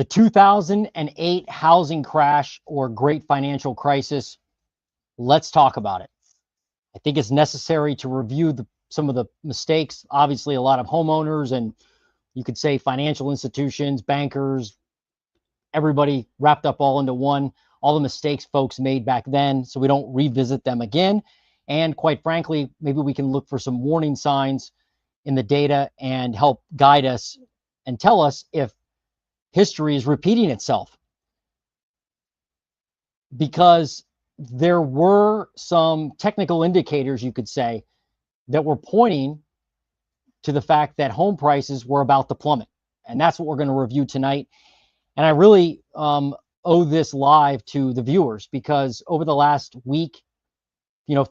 The 2008 housing crash or great financial crisis. Let's talk about it. I think it's necessary to review some of the mistakes. Obviously, a lot of homeowners and you could say financial institutions, bankers, everybody wrapped up all into one, all the mistakes folks made back then, so we don't revisit them again. And quite frankly, maybe we can look for some warning signs in the data and help guide us and tell us if history is repeating itself. Because there were some technical indicators, you could say, that were pointing to the fact that home prices were about to plummet. And that's what we're going to review tonight. And I really owe this live to the viewers, because over the last week,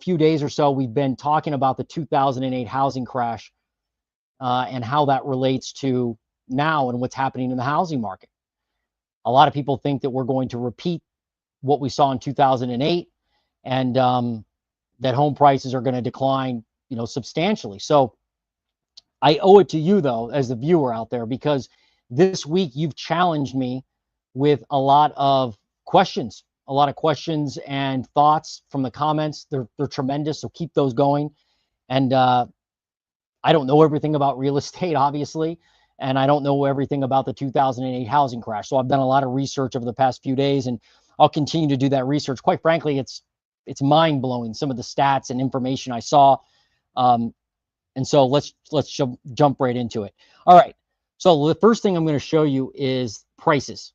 few days or so, we've been talking about the 2008 housing crash and how that relates to now and what's happening in the housing market. A lot of people think that we're going to repeat what we saw in 2008 and that home prices are going to decline, substantially. So I owe it to you, though, as the viewer out there, because this week you've challenged me with a lot of questions and thoughts from the comments. They're tremendous, so keep those going. And I don't know everything about real estate, obviously, and I don't know everything about the 2008 housing crash. So I've done a lot of research over the past few days, and I'll continue to do that research. Quite frankly, it's mind-blowing, some of the stats and information I saw. And so let's jump right into it. All right. So the first thing I'm going to show you is prices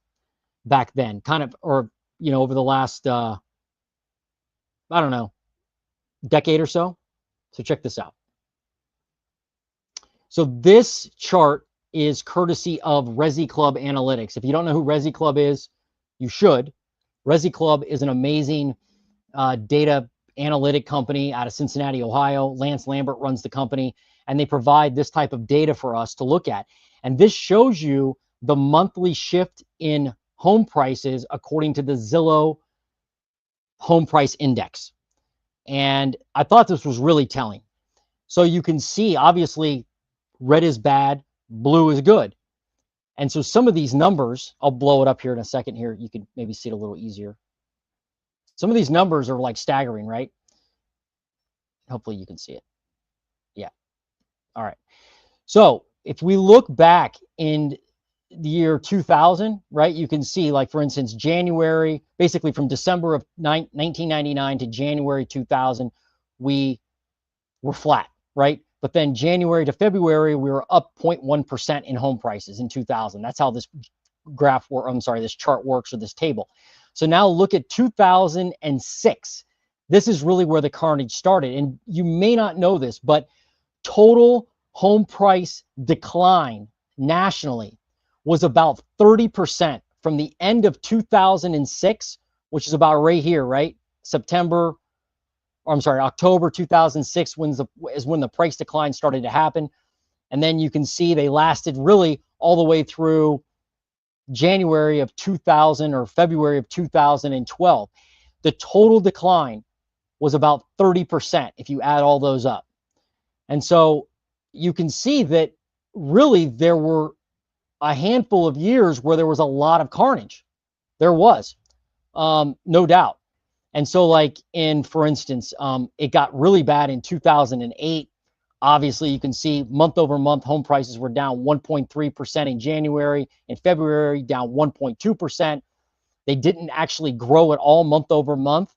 back then, over the last, I don't know, decade or so. So check this out. So this chart is courtesy of Resi Club Analytics. If you don't know who Resi Club is, you should. Resi Club is an amazing data analytic company out of Cincinnati, Ohio. Lance Lambert runs the company, and they provide this type of data for us to look at. And this shows you the monthly shift in home prices according to the Zillow home price index. And I thought this was really telling. So you can see, obviously, red is bad, blue is good. And so some of these numbers, I'll blow it up here in a second here. You can maybe see it a little easier. Some of these numbers are like staggering, right? Hopefully you can see it. Yeah. All right. So if we look back in the year 2000, right, you can see, like, for instance, January, basically from December of 1999 to January 2000, we were flat, right? But then January to February, we were up 0.1% in home prices in 2000. That's how this this chart works, or this table. So now look at 2006. This is really where the carnage started. And you may not know this, but total home price decline nationally was about 30% from the end of 2006, which is about right here, right? October 2006 is when the price decline started to happen. And then you can see they lasted really all the way through January of 2000 or February of 2012. The total decline was about 30% if you add all those up. And so you can see that really there were a handful of years where there was a lot of carnage. There was, no doubt. And so, like, for instance, it got really bad in 2008. Obviously, you can see month over month, home prices were down 1.3% in January. In February, down 1.2%. They didn't actually grow at all month over month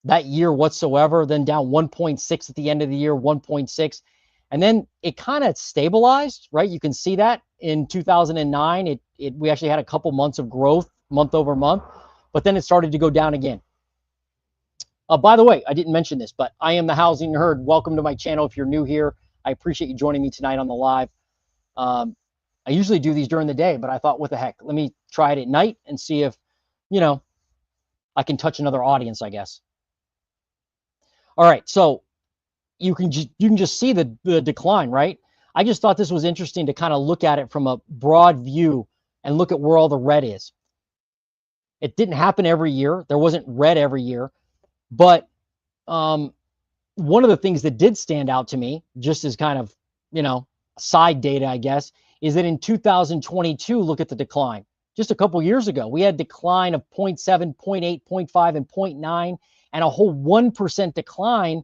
that year whatsoever. Then down 1.6 at the end of the year, 1.6. And then it kind of stabilized, right? You can see that in 2009, we actually had a couple months of growth month over month, but then it started to go down again. By the way, I didn't mention this, but I am the Housing Nerd. Welcome to my channel. If you're new here, I appreciate you joining me tonight on the live. I usually do these during the day, but I thought, what the heck? Let me try it at night and see if, I can touch another audience, I guess. All right, so you can just see the decline, right? I just thought this was interesting to kind of look at it from a broad view and look at where all the red is. It didn't happen every year. There wasn't red every year. But one of the things that did stand out to me, just as kind of, side data, I guess, is that in 2022, look at the decline. just a couple years ago. We had decline of 0.7, 0.8, 0.5, and 0.9, and a whole 1% decline,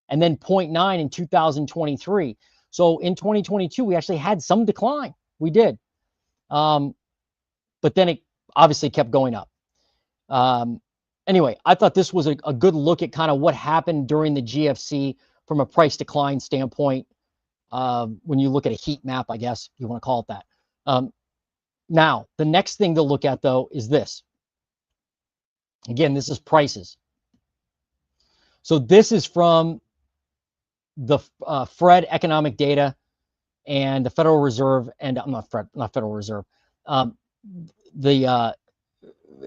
and then 0.9 in 2023. So in 2022, we actually had some decline. We did. But then it obviously kept going up. Anyway, I thought this was a good look at kind of what happened during the GFC from a price decline standpoint. When you look at a heat map, I guess you want to call it that. Now, the next thing to look at, though, is this. Again, this is prices. So this is from the Fred economic data and the Federal Reserve, and not Federal Reserve, the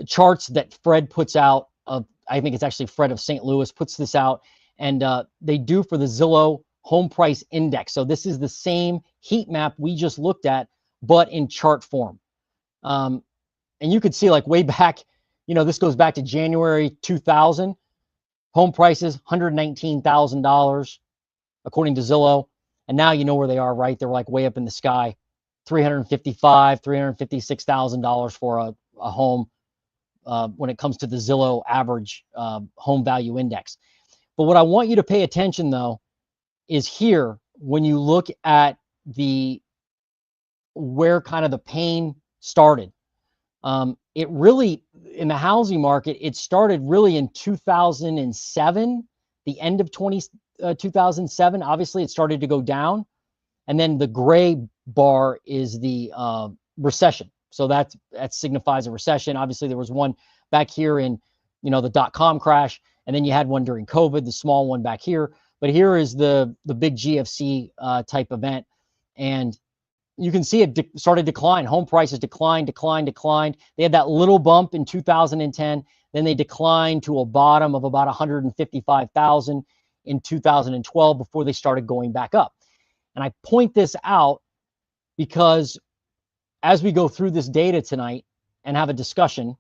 charts that Fred puts out of, I think it's actually Fred of St. Louis puts this out, and they do for the Zillow home price index. So this is the same heat map we just looked at, but in chart form. And you could see, like, way back, this goes back to January 2000. Home prices, $119,000, according to Zillow. And now you know where they are, right? They're like way up in the sky, $355,000, $356,000 for a home when it comes to the Zillow average home value index. But what I want you to pay attention, though, is here when you look at where kind of the pain started. It really, in the housing market, it started really in 2007, the end of 2007. Obviously, it started to go down. And then the gray bar is the recession. So that signifies a recession. Obviously, there was one back here in, the .com crash. And then you had one during COVID, the small one back here. But here is the big GFC type event. And you can see it started to decline. Home prices declined. They had that little bump in 2010. Then they declined to a bottom of about 155,000 in 2012 before they started going back up. And I point this out because as we go through this data tonight and have a discussion,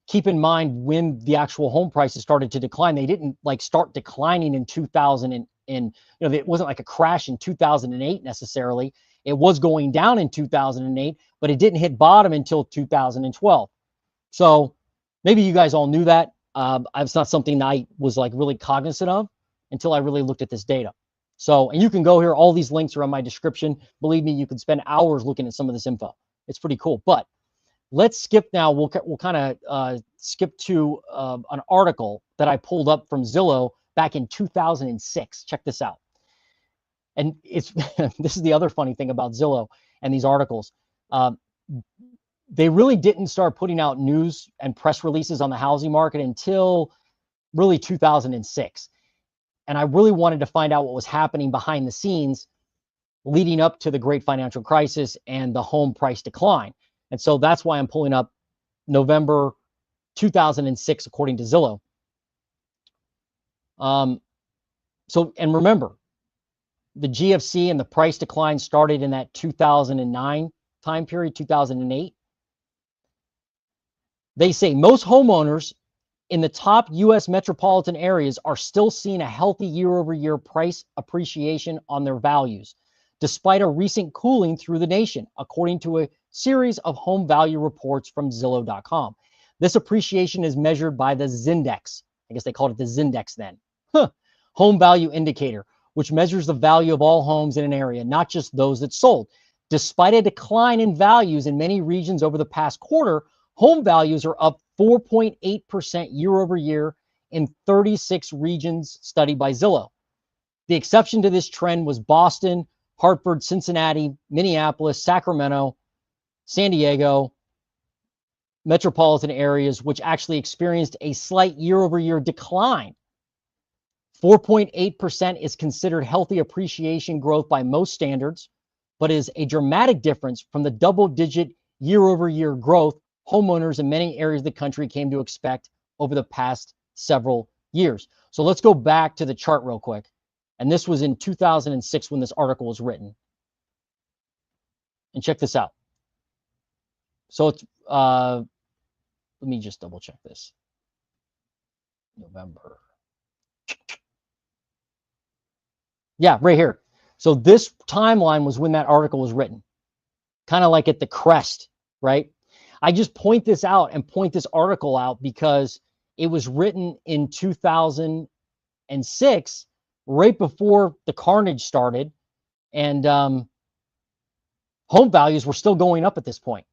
keep in mind when the actual home prices started to decline. They didn't start declining in 2000 it wasn't like a crash in 2008 necessarily. It was going down in 2008, but it didn't hit bottom until 2012. So maybe you guys all knew that. It's not something I was really cognizant of until I really looked at this data. So, and you can go here. All these links are on my description. Believe me, you can spend hours looking at some of this info. It's pretty cool. But let's skip now. We'll kind of skip to an article that I pulled up from Zillow back in 2006. Check this out. And it's this is the other funny thing about Zillow and these articles. They really didn't start putting out news and press releases on the housing market until really 2006. And I really wanted to find out what was happening behind the scenes leading up to the great financial crisis and the home price decline. And so that's why I'm pulling up November 2006, according to Zillow. And remember, the GFC and the price decline started in that 2009 time period, 2008. They say most homeowners in the top U.S. metropolitan areas are still seeing a healthy year-over-year price appreciation on their values, despite a recent cooling through the nation, according to a series of home value reports from Zillow.com. This appreciation is measured by the Zindex. I guess they called it the Zindex then. Home value indicator, which measures the value of all homes in an area, not just those that sold. Despite a decline in values in many regions over the past quarter, home values are up 4.8% year over year in 36 regions studied by Zillow. The exception to this trend was Boston, Hartford, Cincinnati, Minneapolis, Sacramento, San Diego, metropolitan areas, which actually experienced a slight year-over-year decline. 4.8% is considered healthy appreciation growth by most standards, but is a dramatic difference from the double-digit year-over-year growth homeowners in many areas of the country came to expect over the past several years. So let's go back to the chart real quick. And this was in 2006 when this article was written. And check this out. So it's, let me just double check this. November. Yeah, right here. So this timeline was when that article was written. Kind of like at the crest, right? I just point this out and point this article out because it was written in 2006, right before the carnage started, and home values were still going up at this point.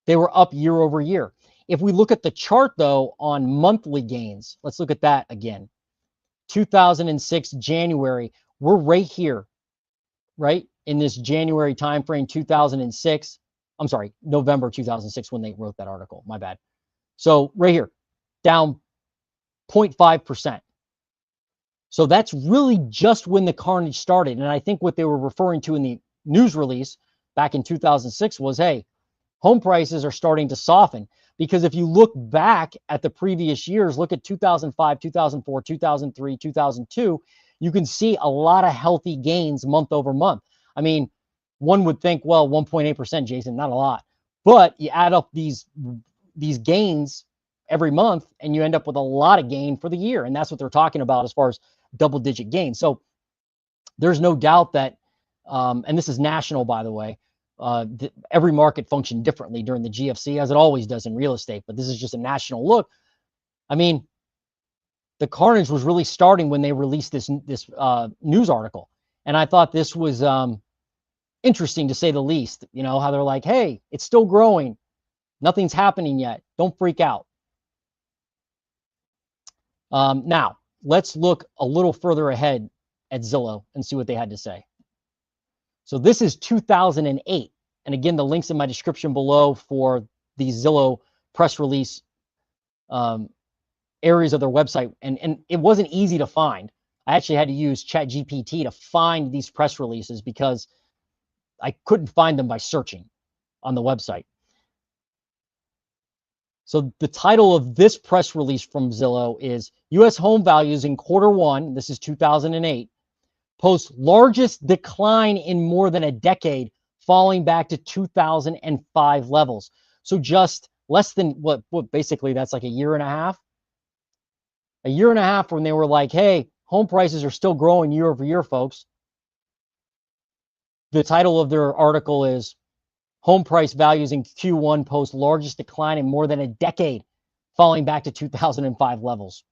They were up year over year. If we look at the chart, though, on monthly gains, let's look at that again. 2006 January, we're right here, right in this January timeframe, 2006. I'm sorry, November 2006 when they wrote that article. My bad. So right here, down 0.5%. So that's really just when the carnage started. And I think what they were referring to in the news release back in 2006 was, hey, home prices are starting to soften. Because if you look back at the previous years, look at 2005, 2004, 2003, 2002, you can see a lot of healthy gains month over month. I mean, one would think, well, 1.8%, Jason, not a lot. But you add up these gains every month, and you end up with a lot of gain for the year. And that's what they're talking about as far as double-digit gains. So there's no doubt that, and this is national, by the way, every market functioned differently during the GFC, as it always does in real estate, but this is just a national look. I mean, the carnage was really starting when they released this news article. And I thought this was interesting, to say the least. You know, how they're like, hey, it's still growing. Nothing's happening yet. Don't freak out. Now, let's look a little further ahead at Zillow and see what they had to say. So this is 2008. And again, the link's in my description below for the Zillow press release areas of their website. And it wasn't easy to find. I actually had to use ChatGPT to find these press releases because I couldn't find them by searching on the website. So the title of this press release from Zillow is U.S. home values in Q1, this is 2008, post largest decline in more than a decade, falling back to 2005 levels. So just less than what basically that's like a year and a half. A year and a half when they were like, hey, home prices are still growing year over year, folks. The title of their article is Home Price Values in Q1 Post Largest Decline in More Than a Decade, falling back to 2005 levels.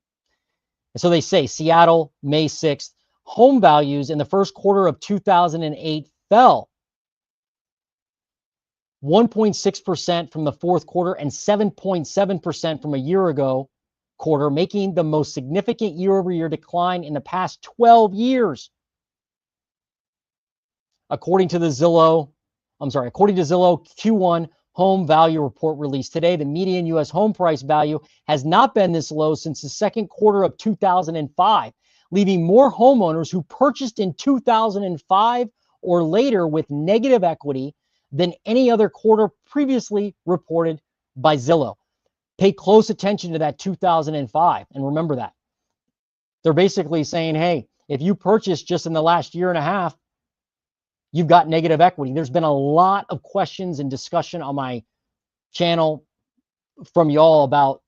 And so they say, Seattle, May 6th, home values in the first quarter of 2008 fell 1.6% from the fourth quarter and 7.7% from a year ago quarter, making the most significant year-over-year decline in the past 12 years. According to Zillow Q1 home value report released today, the median U.S. home price value has not been this low since the second quarter of 2005, leaving more homeowners who purchased in 2005 or later with negative equity than any other quarter previously reported by Zillow. Pay close attention to that 2005 and remember that. They're basically saying, hey, if you purchased just in the last year and a half, you've got negative equity. There's been a lot of questions and discussion on my channel from y'all about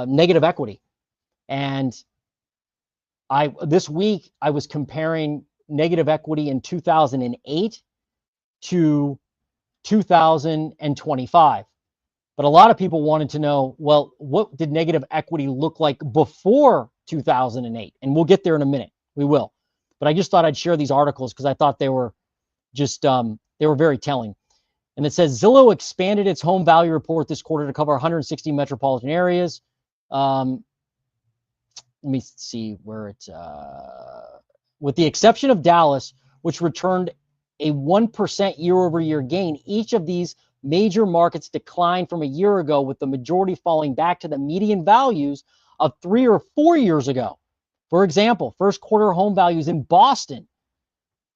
negative equity. And this week I was comparing negative equity in 2008 to 2025. But a lot of people wanted to know, well, what did negative equity look like before 2008? And we'll get there in a minute. We will. But I just thought I'd share these articles because I thought they were just, they were very telling. And it says Zillow expanded its home value report this quarter to cover 160 metropolitan areas. Let me see where it's, with the exception of Dallas, which returned a 1% year-over-year gain. Each of these major markets declined from a year ago, with the majority falling back to the median values of 3 or 4 years ago. For example, first quarter home values in Boston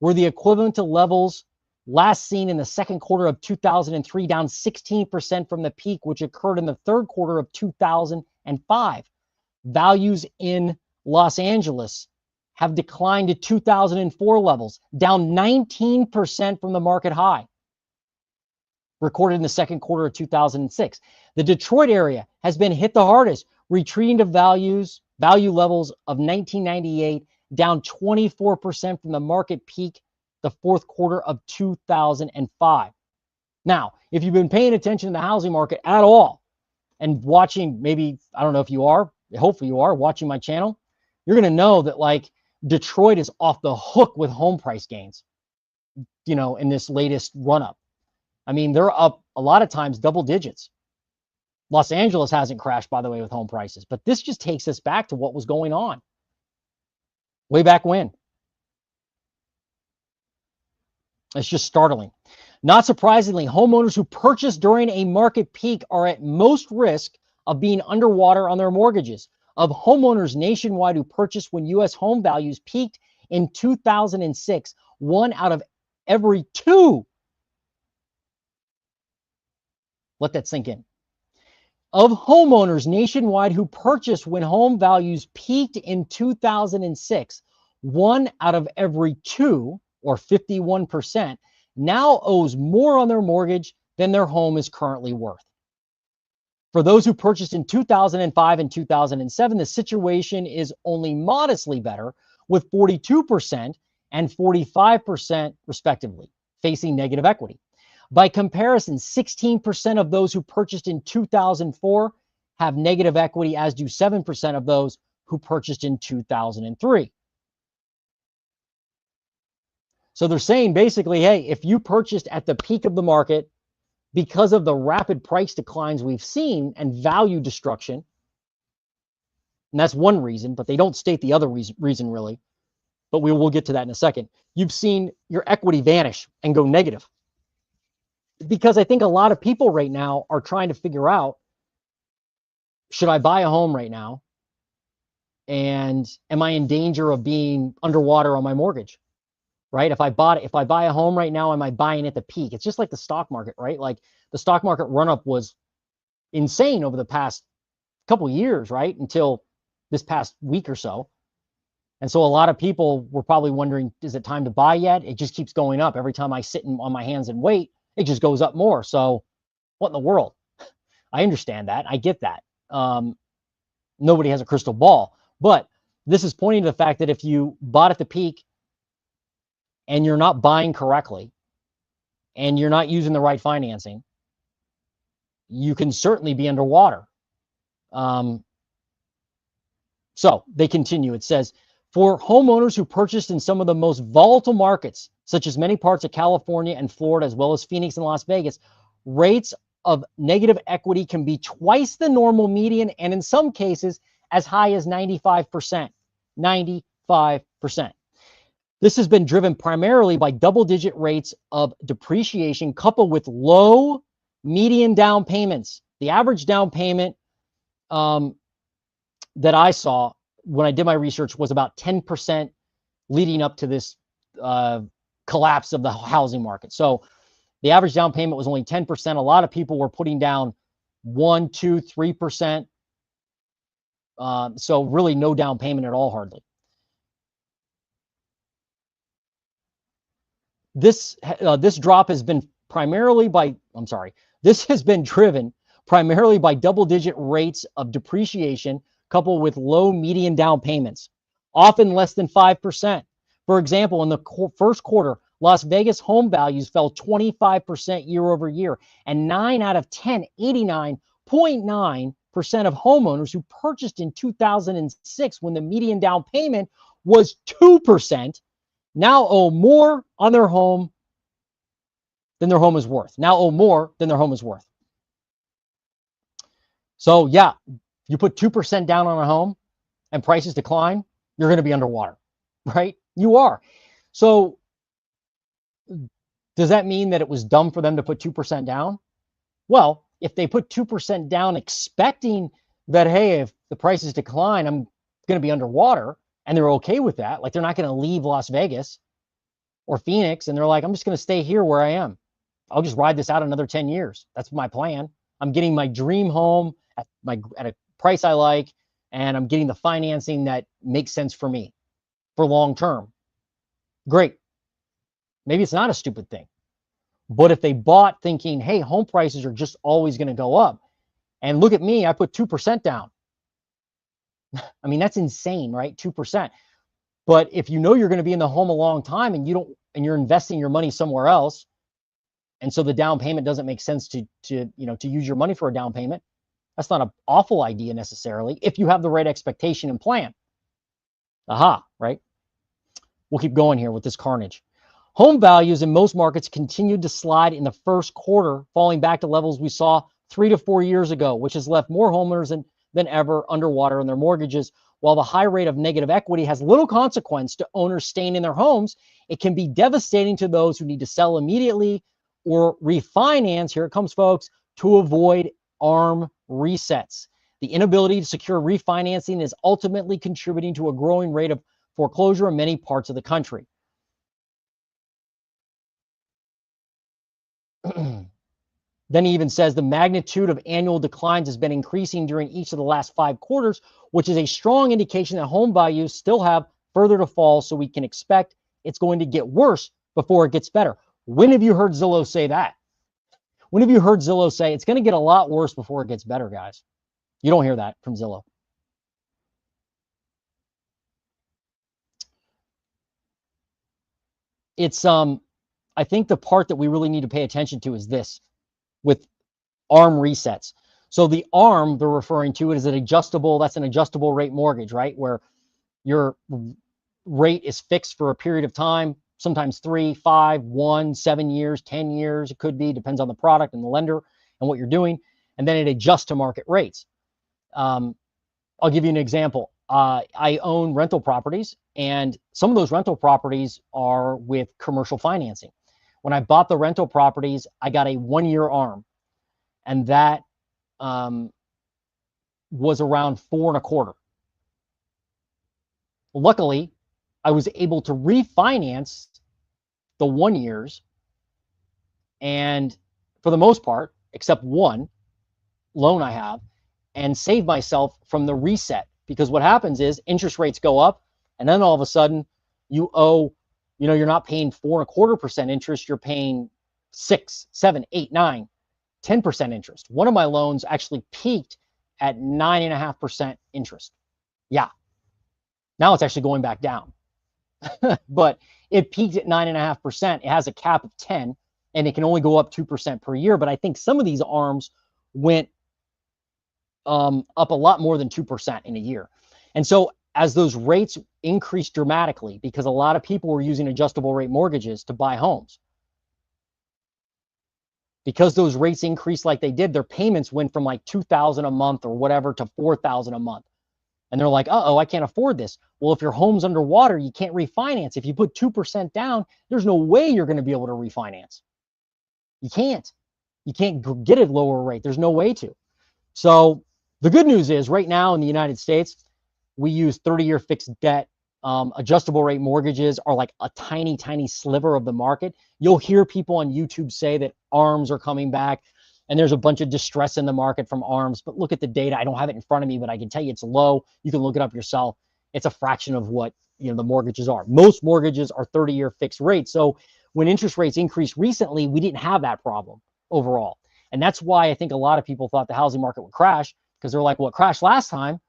were the equivalent to levels last seen in the second quarter of 2003, down 16% from the peak, which occurred in the third quarter of 2005. Values in Los Angeles have declined to 2004 levels, down 19% from the market high recorded in the second quarter of 2006. The Detroit area has been hit the hardest, retreating to value levels of 1998, down 24% from the market peak, the fourth quarter of 2005. Now, if you've been paying attention to the housing market at all and watching, maybe, I don't know if you are, hopefully you are watching my channel, you're going to know that like Detroit is off the hook with home price gains, you know, in this latest run up. I mean, they're up a lot of times double digits. Los Angeles hasn't crashed, by the way, with home prices, but this just takes us back to what was going on way back when. It's just startling. Not surprisingly, homeowners who purchase during a market peak are at most risk of being underwater on their mortgages. Of homeowners nationwide who purchased when U.S. home values peaked in 2006, 1 out of every 2. Let that sink in. Of homeowners nationwide who purchased when home values peaked in 2006, 1 out of every 2, or 51%, now owes more on their mortgage than their home is currently worth. For those who purchased in 2005 and 2007, the situation is only modestly better, with 42% and 45% respectively facing negative equity. By comparison, 16% of those who purchased in 2004 have negative equity, as do 7% of those who purchased in 2003. So they're saying basically, hey, if you purchased at the peak of the market because of the rapid price declines we've seen and value destruction, and that's one reason, but they don't state the other reason really, but we will get to that in a second. You've seen your equity vanish and go negative. Because I think a lot of people right now are trying to figure out, should I buy a home right now? And am I in danger of being underwater on my mortgage? Right? If I buy a home right now, am I buying at the peak? It's just like the stock market, right? Like the stock market run up was insane over the past couple of years, right? Until this past week or so. And so a lot of people were probably wondering, is it time to buy yet? It just keeps going up. Every time I sit on my hands and wait, it just goes up more. So what in the world? I understand that. I get that. Nobody has a crystal ball, but this is pointing to the fact that if you bought at the peak and you're not buying correctly and you're not using the right financing, you can certainly be underwater. So they continue. It says, for homeowners who purchased in some of the most volatile markets, such as many parts of California and Florida, as well as Phoenix and Las Vegas, rates of negative equity can be twice the normal median, and in some cases, as high as 95%. 95%. This has been driven primarily by double-digit rates of depreciation coupled with low median down payments. The average down payment that I saw when I did my research was about 10% leading up to this collapse of the housing market. So the average down payment was only 10%. A lot of people were putting down 1, 2, 3%. So really no down payment at all, hardly. This drop has been this has been driven primarily by double-digit rates of depreciation coupled with low median down payments, often less than 5%. For example, in the first quarter, Las Vegas home values fell 25% year over year, and 9 out of 10, 89.9% of homeowners who purchased in 2006 when the median down payment was 2%, now owe more on their home than their home is worth. Now owe more than their home is worth. So yeah, you put 2% down on a home and prices decline, you're going to be underwater, right? You are. So does that mean that it was dumb for them to put 2% down? Well, if they put 2% down expecting that, hey, if the prices decline, I'm going to be underwater, and they're okay with that, like they're not going to leave Las Vegas or Phoenix, and they're like, I'm just going to stay here where I am. I'll just ride this out another 10 years. That's my plan. I'm getting my dream home at a price I like, and I'm getting the financing that makes sense for me for long term. Great. Maybe it's not a stupid thing. But if they bought thinking, hey, home prices are just always going to go up, and look at me, I put 2% down. I mean, that's insane, right? 2%. But if you know you're going to be in the home a long time and you're investing your money somewhere else, And so the down payment doesn't make sense to use your money for a down payment. That's not an awful idea necessarily if you have the right expectation and plan. Aha, right? We'll keep going here with this carnage. Home values in most markets continued to slide in the first quarter, falling back to levels we saw 3 to 4 years ago, which has left more homeowners than ever underwater in their mortgages. While the high rate of negative equity has little consequence to owners staying in their homes, it can be devastating to those who need to sell immediately or refinance, here it comes, folks, to avoid ARM resets. The inability to secure refinancing is ultimately contributing to a growing rate of foreclosure in many parts of the country. Then he even says the magnitude of annual declines has been increasing during each of the last 5 quarters, which is a strong indication that home values still have further to fall, so we can expect it's going to get worse before it gets better. When have you heard Zillow say that? When have you heard Zillow say it's going to get a lot worse before it gets better, guys? You don't hear that from Zillow. It's I think the part that we really need to pay attention to is this with ARM resets. So the ARM they're referring to is an adjustable, that's an adjustable rate mortgage, right? Where your rate is fixed for a period of time, sometimes 3, 5, 1, 7 years, 10 years, it could be, depends on the product and the lender and what you're doing. And then it adjusts to market rates. I'll give you an example. I own rental properties, and some of those rental properties are with commercial financing. When I bought the rental properties, I got a 1-year ARM, and that was around 4.25. Luckily, I was able to refinance the 1 years, and for the most part, except one loan I have, and save myself from the reset. Because what happens is interest rates go up, and then all of a sudden you owe, you're not paying 4.25% interest, you're paying 6, 7, 8, 9, 10% interest. One of my loans actually peaked at 9.5% interest. Yeah. Now it's actually going back down. But it peaked at 9.5%. It has a cap of 10, and it can only go up 2% per year. But I think some of these ARMs went up a lot more than 2% in a year. And so as those rates increased dramatically, because a lot of people were using adjustable rate mortgages to buy homes, because those rates increased like they did, their payments went from like $2,000 a month or whatever to $4,000 a month. And they're like, uh-oh, I can't afford this. Well, if your home's underwater, you can't refinance. If you put 2% down, there's no way you're going to be able to refinance. You can't. You can't get a lower rate. There's no way to. So the good news is right now in the United States, we use 30-year fixed debt. Adjustable rate mortgages are like a tiny, tiny sliver of the market. You'll hear people on YouTube say that ARMs are coming back, and there's a bunch of distress in the market from ARMs. But look at the data. I don't have it in front of me, but I can tell you it's low. You can look it up yourself. It's a fraction of what the mortgages are. Most mortgages are 30-year fixed rates. So when interest rates increased recently, we didn't have that problem overall. And that's why I think a lot of people thought the housing market would crash, because they're like, well, it crashed last time,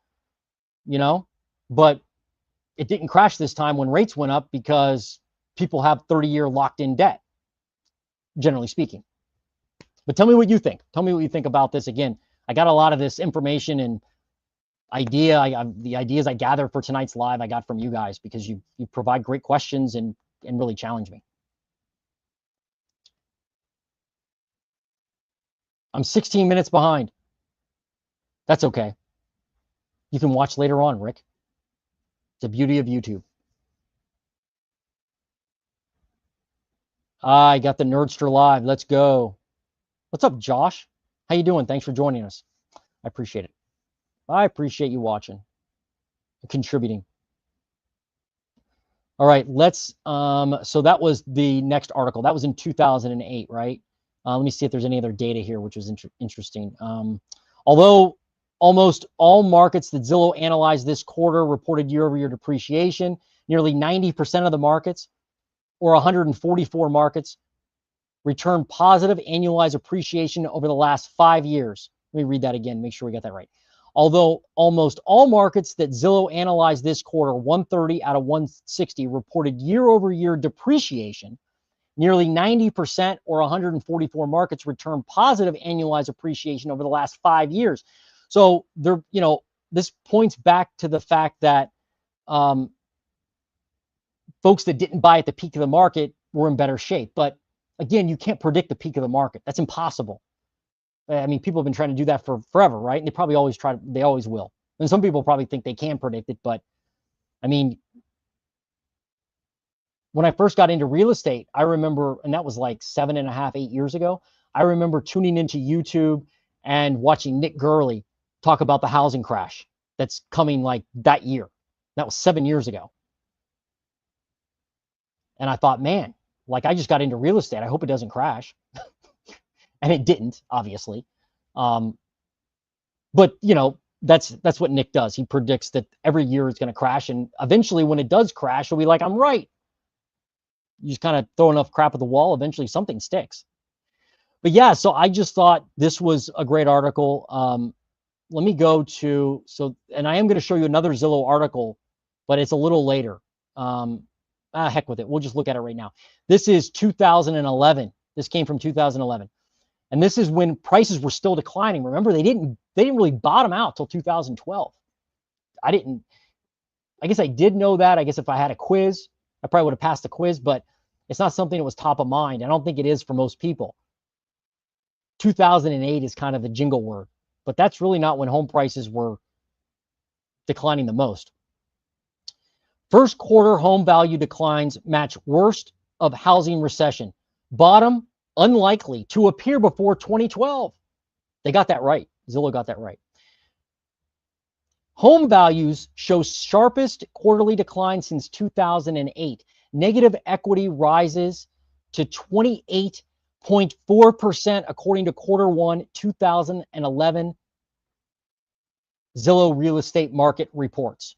but it didn't crash this time when rates went up because people have 30-year locked in debt, generally speaking. But tell me what you think. Tell me what you think about this. Again, I got a lot of this information and the ideas I gathered for tonight's live I got from you guys, because you provide great questions and really challenge me. I'm 16 minutes behind. That's okay. You can watch later on, Rick. It's the beauty of YouTube. I got the Nerdster live. Let's go. What's up, Josh? How you doing? Thanks for joining us. I appreciate it. I appreciate you watching and contributing. All right, let's, so that was the next article. That was in 2008, right? Let me see if there's any other data here, which was interesting. Although almost all markets that Zillow analyzed this quarter reported year-over-year depreciation, nearly 90% of the markets, or 144 markets, returned positive annualized appreciation over the last 5 years. Let me read that again, make sure we got that right. Although almost all markets that Zillow analyzed this quarter, 130 out of 160, reported year-over-year depreciation, Nearly 90% or 144 markets returned positive annualized appreciation over the last 5 years. So there, this points back to the fact that folks that didn't buy at the peak of the market were in better shape. But again, you can't predict the peak of the market. That's impossible. I mean, people have been trying to do that for forever, right? And they probably always try. They always will. And some people probably think they can predict it, but I mean, when I first got into real estate, I remember, and that was like 7.5, 8 years ago. I remember tuning into YouTube and watching Nick Gurley talk about the housing crash that's coming like that year. That was 7 years ago. And I thought, man, like I just got into real estate. I hope it doesn't crash. And it didn't, obviously. But that's what Nick does. He predicts that every year it's going to crash. And eventually when it does crash, he'll be like, I'm right. You just kind of throw enough crap at the wall. Eventually something sticks. But yeah, so I just thought this was a great article. Let me go to, and I am going to show you another Zillow article, but it's a little later. Heck with it. We'll just look at it right now. This is 2011. This came from 2011. And this is when prices were still declining. Remember, they didn't really bottom out till 2012. I guess I did know that. I guess if I had a quiz, I probably would have passed the quiz, but it's not something that was top of mind. I don't think it is for most people. 2008 is kind of the jingle word, but that's really not when home prices were declining the most. First quarter home value declines match worst of housing recession. Bottom unlikely to appear before 2012. They got that right. Zillow got that right. Home values show sharpest quarterly decline since 2008. Negative equity rises to 28.4% according to Q1 2011 Zillow real estate market reports.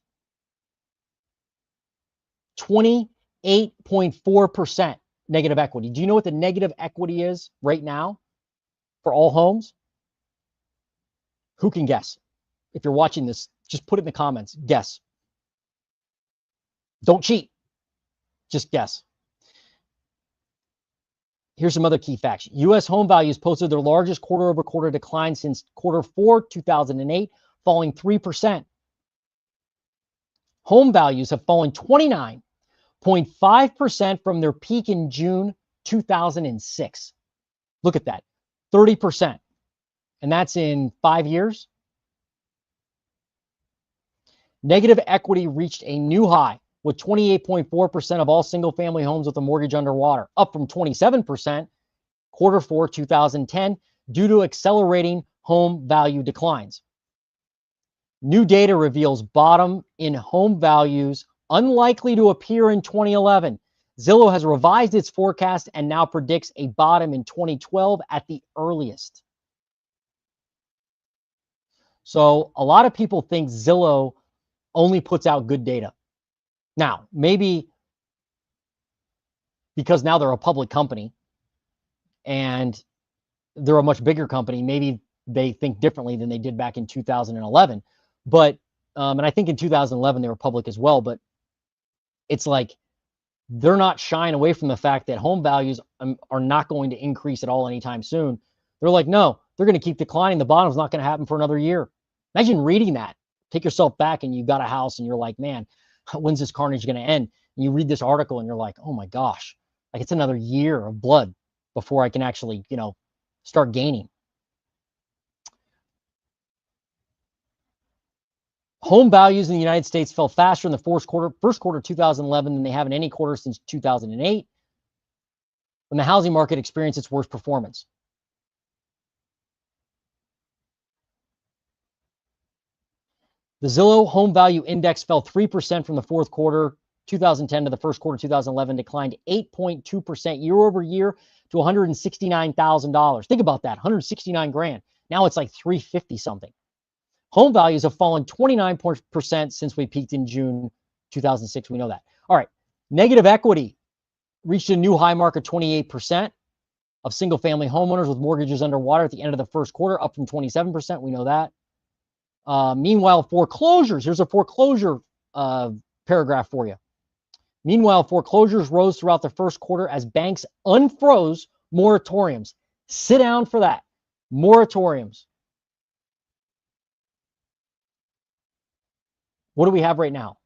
28.4% negative equity. Do you know what the negative equity is right now for all homes? Who can guess? If you're watching this, just put it in the comments. Guess. Don't cheat. Just guess. Here's some other key facts. U.S. home values posted their largest quarter-over-quarter decline since Q4 2008, falling 3%. Home values have fallen 29.5% from their peak in June 2006. Look at that, 30%. And that's in 5 years. Negative equity reached a new high with 28.4% of all single-family homes with a mortgage underwater, up from 27% Q4 2010 due to accelerating home value declines. New data reveals bottom in home values unlikely to appear in 2011. Zillow has revised its forecast and now predicts a bottom in 2012 at the earliest. So a lot of people think Zillow only puts out good data. Now, maybe because now they're a public company and they're a much bigger company, maybe they think differently than they did back in 2011. But, and I think in 2011 they were public as well, but it's like they're not shying away from the fact that home values are not going to increase at all anytime soon. They're like, no, they're going to keep declining. The bottom's not going to happen for another year. Imagine reading that. Take yourself back and you've got a house and you're like, man, when's this carnage going to end? And you read this article and you're like, oh my gosh, like it's another year of blood before I can actually, start gaining. Home values in the United States fell faster in the first quarter 2011 than they have in any quarter since 2008, when the housing market experienced its worst performance. The Zillow Home Value Index fell 3% from the fourth quarter 2010 to the first quarter 2011, declined 8.2% year over year to $169,000. Think about that, 169 grand. Now it's like 350 something. Home values have fallen 29% since we peaked in June 2006. We know that. All right. Negative equity reached a new high mark of 28% of single-family homeowners with mortgages underwater at the end of the first quarter, up from 27%. We know that. Meanwhile, foreclosures. Here's a foreclosure paragraph for you. Meanwhile, foreclosures rose throughout the first quarter as banks unfroze moratoriums. Sit down for that. Moratoriums. What do we have right now?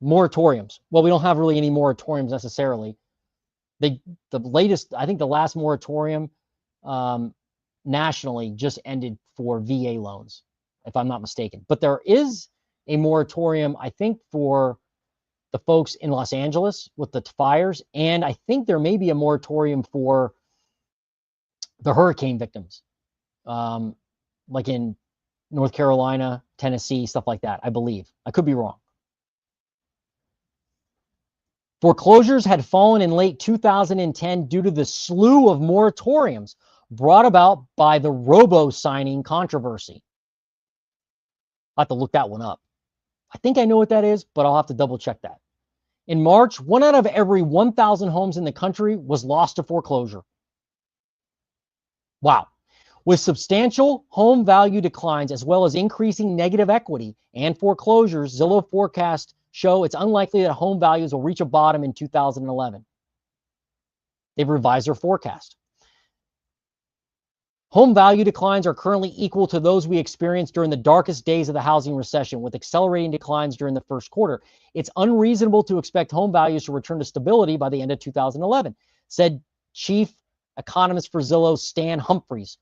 Moratoriums. Well, we don't have really any moratoriums necessarily. The latest, I think the last moratorium nationally just ended for VA loans, if I'm not mistaken. But there is a moratorium, I think, for the folks in Los Angeles with the fires. And I think there may be a moratorium for the hurricane victims, like in North Carolina, Tennessee, stuff like that, I believe. I could be wrong. Foreclosures had fallen in late 2010 due to the slew of moratoriums brought about by the robo-signing controversy. I'll have to look that one up. I think I know what that is, but I'll have to double check that. In March, 1 out of every 1,000 homes in the country was lost to foreclosure. Wow. With substantial home value declines, as well as increasing negative equity and foreclosures, Zillow forecasts show it's unlikely that home values will reach a bottom in 2011. They've revised their forecast. Home value declines are currently equal to those we experienced during the darkest days of the housing recession, with accelerating declines during the first quarter. It's unreasonable to expect home values to return to stability by the end of 2011, said Chief Economist for Zillow, Stan Humphreys.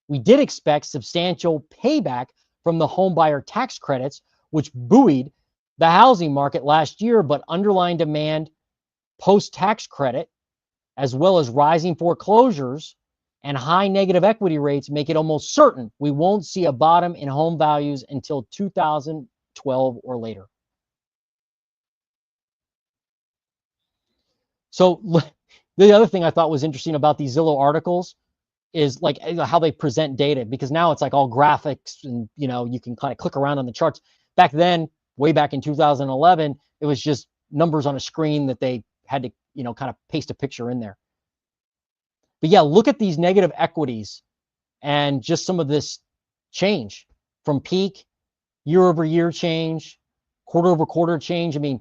We did expect substantial payback from the home buyer tax credits, which buoyed the housing market last year, but underlying demand post-tax credit, as well as rising foreclosures and high negative equity rates, make it almost certain we won't see a bottom in home values until 2012 or later. So the other thing I thought was interesting about these Zillow articles is like how they present data, because now it's like all graphics and, you know, you can kind of click around on the charts. Back then, way back in 2011, it was just numbers on a screen that they had to, you know, kind of paste a picture in there. But yeah, look at these negative equities and just some of this change from peak, year over year change, quarter over quarter change. I mean,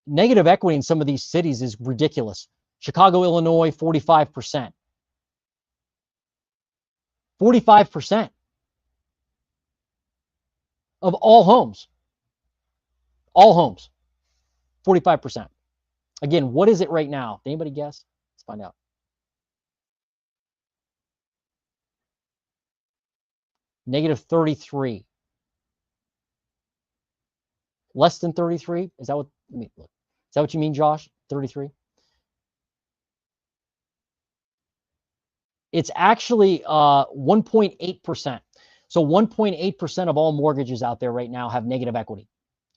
negative equity in some of these cities is ridiculous. Chicago, Illinois, 45%. 45% of all homes. All homes. 45%. Again, what is it right now? Anybody guess? Let's find out. Negative 33. Less than 33? Is that what, let me look. Is that what you mean, Josh? 33? It's actually 1.8%. So 1.8% of all mortgages out there right now have negative equity.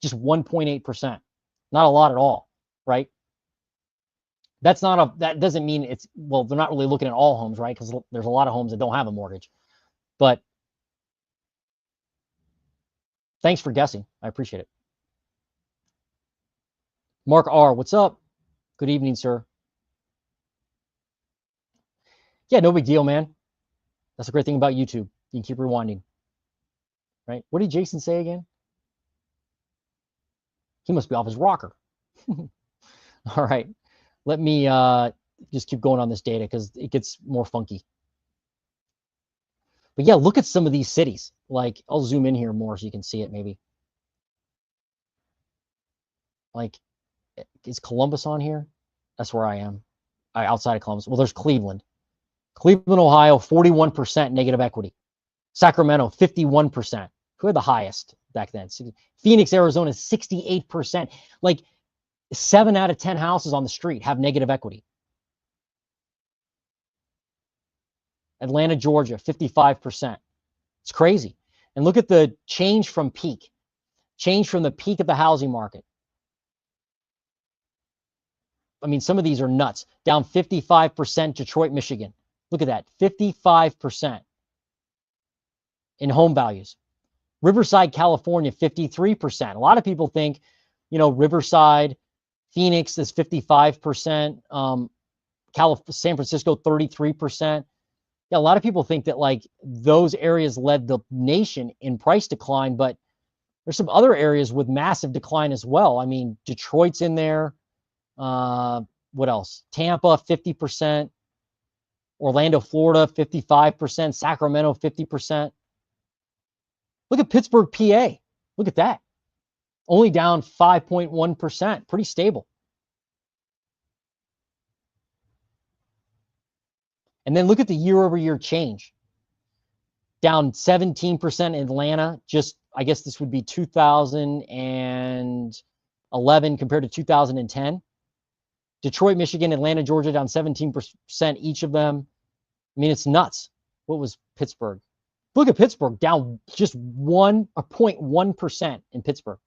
Just 1.8%. Not a lot at all, right? That's not a, that doesn't mean it's, well, they're not really looking at all homes, right? Because there's a lot of homes that don't have a mortgage. But thanks for guessing. I appreciate it. Mark R, what's up? Good evening, sir. Yeah, no big deal, man. That's a great thing about YouTube. You can keep rewinding, right? What did Jason say again? He must be off his rocker. All right. Let me just keep going on this data because it gets more funky. But yeah, look at some of these cities. Like, I'll zoom in here more so you can see it maybe. Like, is Columbus on here? That's where I am. Outside of Columbus. Well, there's Cleveland. Cleveland, Ohio, 41% negative equity. Sacramento, 51%. Who had the highest back then? Phoenix, Arizona, 68%. Like 7 out of 10 houses on the street have negative equity. Atlanta, Georgia, 55%. It's crazy. And look at the change from peak. Change from the peak of the housing market. I mean, some of these are nuts. Down 55%, Detroit, Michigan. Look at that, 55% in home values. Riverside, California, 53%. A lot of people think, you know, Riverside, Phoenix is 55%, San Francisco, 33%. Yeah, a lot of people think that like those areas led the nation in price decline, but There's some other areas with massive decline as well. I mean, Detroit's in there. What else? Tampa, 50%. Orlando, Florida, 55%. Sacramento, 50%. Look at Pittsburgh, PA. Look at that. Only down 5.1%. Pretty stable. And then look at the year-over-year change. Down 17% in Atlanta. Just, I guess this would be 2011 compared to 2010. Detroit, Michigan, Atlanta, Georgia, down 17% each of them. I mean, it's nuts. What was Pittsburgh? Look at Pittsburgh, down just 0.1% in Pittsburgh.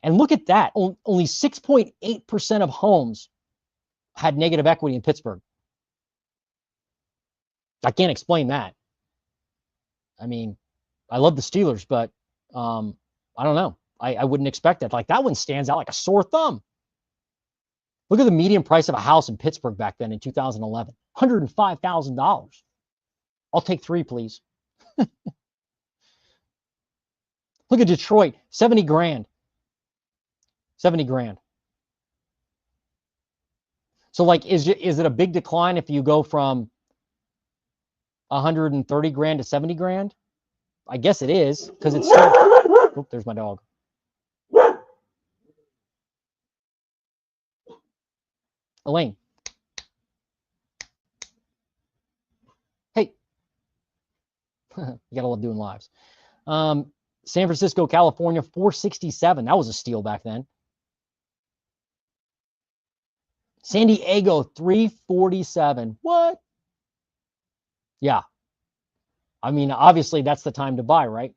And look at that. Only 6.8% of homes had negative equity in Pittsburgh. I can't explain that. I mean, I love the Steelers, but I don't know. I wouldn't expect that. Like, that one stands out like a sore thumb. Look at the median price of a house in Pittsburgh back then in 2011. $105,000. I'll take 3, please. Look at Detroit, 70 grand. 70 grand. So, like, is it a big decline if you go from 130 grand to 70 grand? I guess it is, because it's still... Oh, there's my dog. Elaine. Hey. You gotta love doing lives. San Francisco, California, 467. That was a steal back then. San Diego, 347. What? Yeah. I mean, obviously that's the time to buy, right?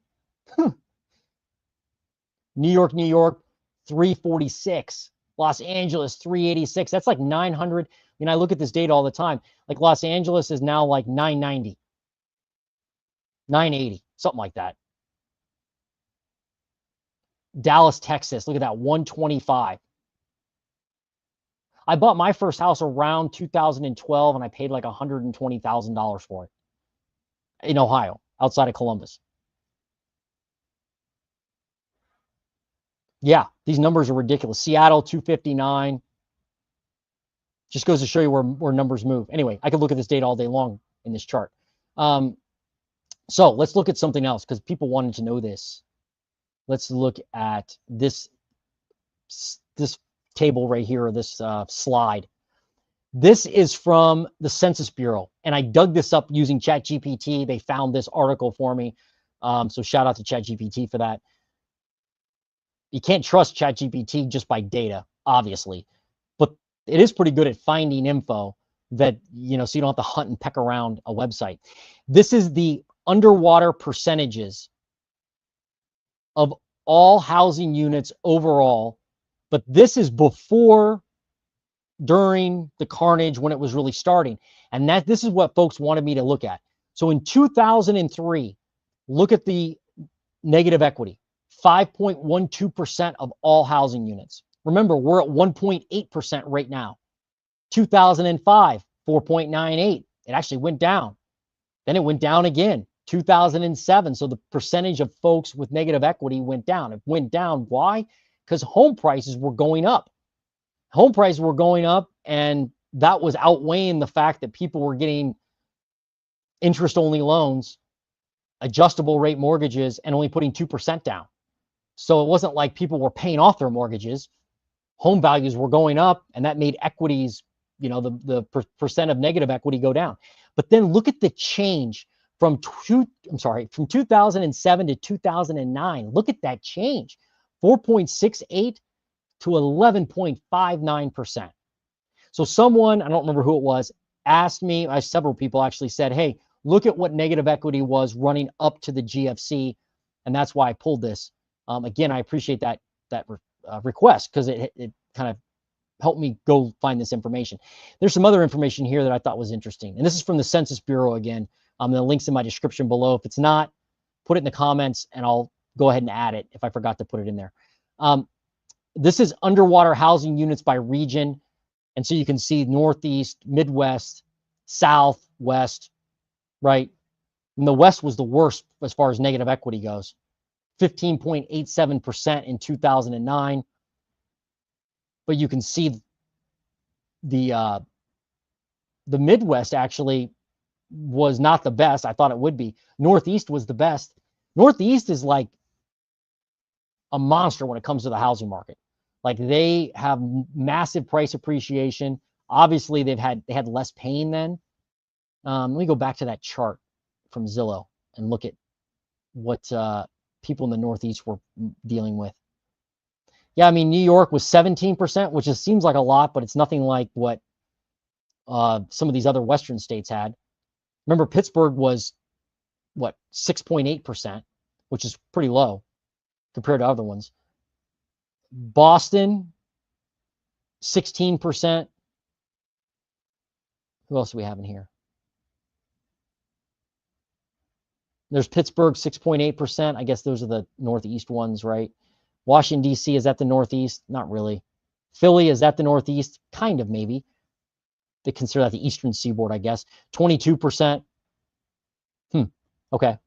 New York, 346. Los Angeles, 386. That's like 900. I mean, I look at this data all the time. Like, Los Angeles is now like 990, 980, something like that. Dallas, Texas, look at that, 125. I bought my first house around 2012, and I paid like $120,000 for it in Ohio, outside of Columbus. Yeah, these numbers are ridiculous. Seattle, 259. Just goes to show you where numbers move. Anyway, I could look at this data all day long in this chart. So let's look at something else, because people wanted to know this. Let's look at this table right here, or this slide. This is from the Census Bureau, and I dug this up using ChatGPT. They found this article for me. So shout out to ChatGPT for that. You can't trust ChatGPT just by data, obviously, but it is pretty good at finding info that, you know, so you don't have to hunt and peck around a website. This is the underwater percentages of all housing units overall, but this is before, during the carnage, when it was really starting. And this is what folks wanted me to look at. So in 2003, look at the negative equity. 5.12% of all housing units. Remember, we're at 1.8% right now. 2005, 4.98. It actually went down. Then it went down again. 2007. So the percentage of folks with negative equity went down. It went down. Why? Because home prices were going up. Home prices were going up, and that was outweighing the fact that people were getting interest-only loans, adjustable rate mortgages, and only putting 2% down. So it wasn't like people were paying off their mortgages. Home values were going up, and that made equities, you know, the percent of negative equity go down. But then look at the change from 2007 to 2009. Look at that change. 4.68 to 11.59%. So someone, I don't remember who it was, asked me, several people actually said, hey, look at what negative equity was running up to the GFC. And that's why I pulled this. Again, I appreciate that request, because it kind of helped me go find this information. There's some other information here that I thought was interesting. And this is from the Census Bureau again. The link's in my description below. If it's not, put it in the comments and I'll go ahead and add it if I forgot to put it in there. This is underwater housing units by region. And so you can see Northeast, Midwest, South, West, right? And the West was the worst as far as negative equity goes. 15.87% in 2009. But you can see the Midwest actually was not the best. I thought it would be. Northeast was the best. Northeast is like a monster when it comes to the housing market. Like they have massive price appreciation. Obviously, they had less pain then. Let me go back to that chart from Zillow and look at what people in the Northeast were dealing with. Yeah, I mean, New York was 17%, which just seems like a lot, but it's nothing like what some of these other Western states had. Remember, Pittsburgh was, what, 6.8%, which is pretty low compared to other ones. Boston, 16%. Who else do we have in here? There's Pittsburgh, 6.8%. I guess those are the Northeast ones, right? Washington, D.C., is that the Northeast? Not really. Philly, is that the Northeast? Kind of, maybe. They consider that the Eastern Seaboard, I guess. 22%. Okay.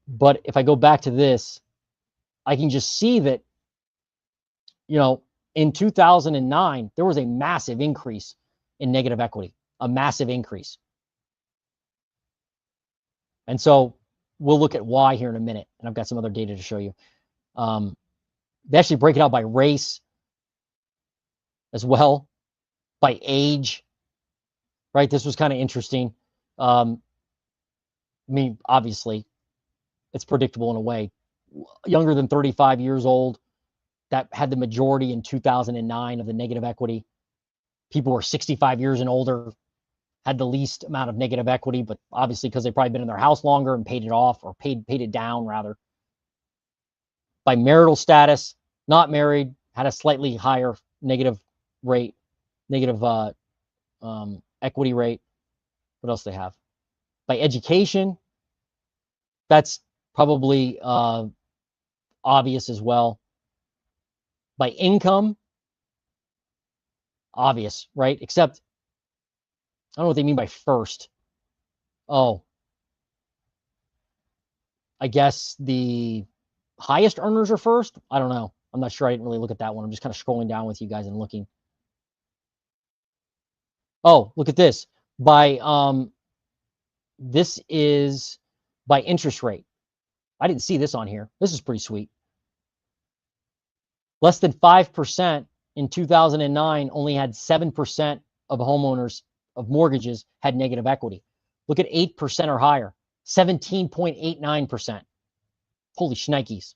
But if I go back to this, I can just see that, you know, in 2009, there was a massive increase in negative equity, a massive increase. And so we'll look at why here in a minute. And I've got some other data to show you. They actually break it out by race as well, by age, right? This was kind of interesting. I mean, obviously, it's predictable in a way. Younger than 35 years old, that had the majority in 2009 of the negative equity. People who are 65 years and older had the least amount of negative equity, but obviously because they've probably been in their house longer and paid it off, or paid it down rather. By marital status, not married, had a slightly higher negative rate, negative equity rate. What else do they have? By education, that's probably obvious as well. By income, obvious, right? Except, I don't know what they mean by first. Oh, I guess the highest earners are first. I don't know. I'm not sure. I didn't really look at that one. I'm just kind of scrolling down with you guys and looking. Oh, look at this. This is by interest rate. I didn't see this on here. This is pretty sweet. Less than 5% in 2009 only had 7% of homeowners of mortgages had negative equity. Look at 8% or higher, 17.89%. Holy shnikes.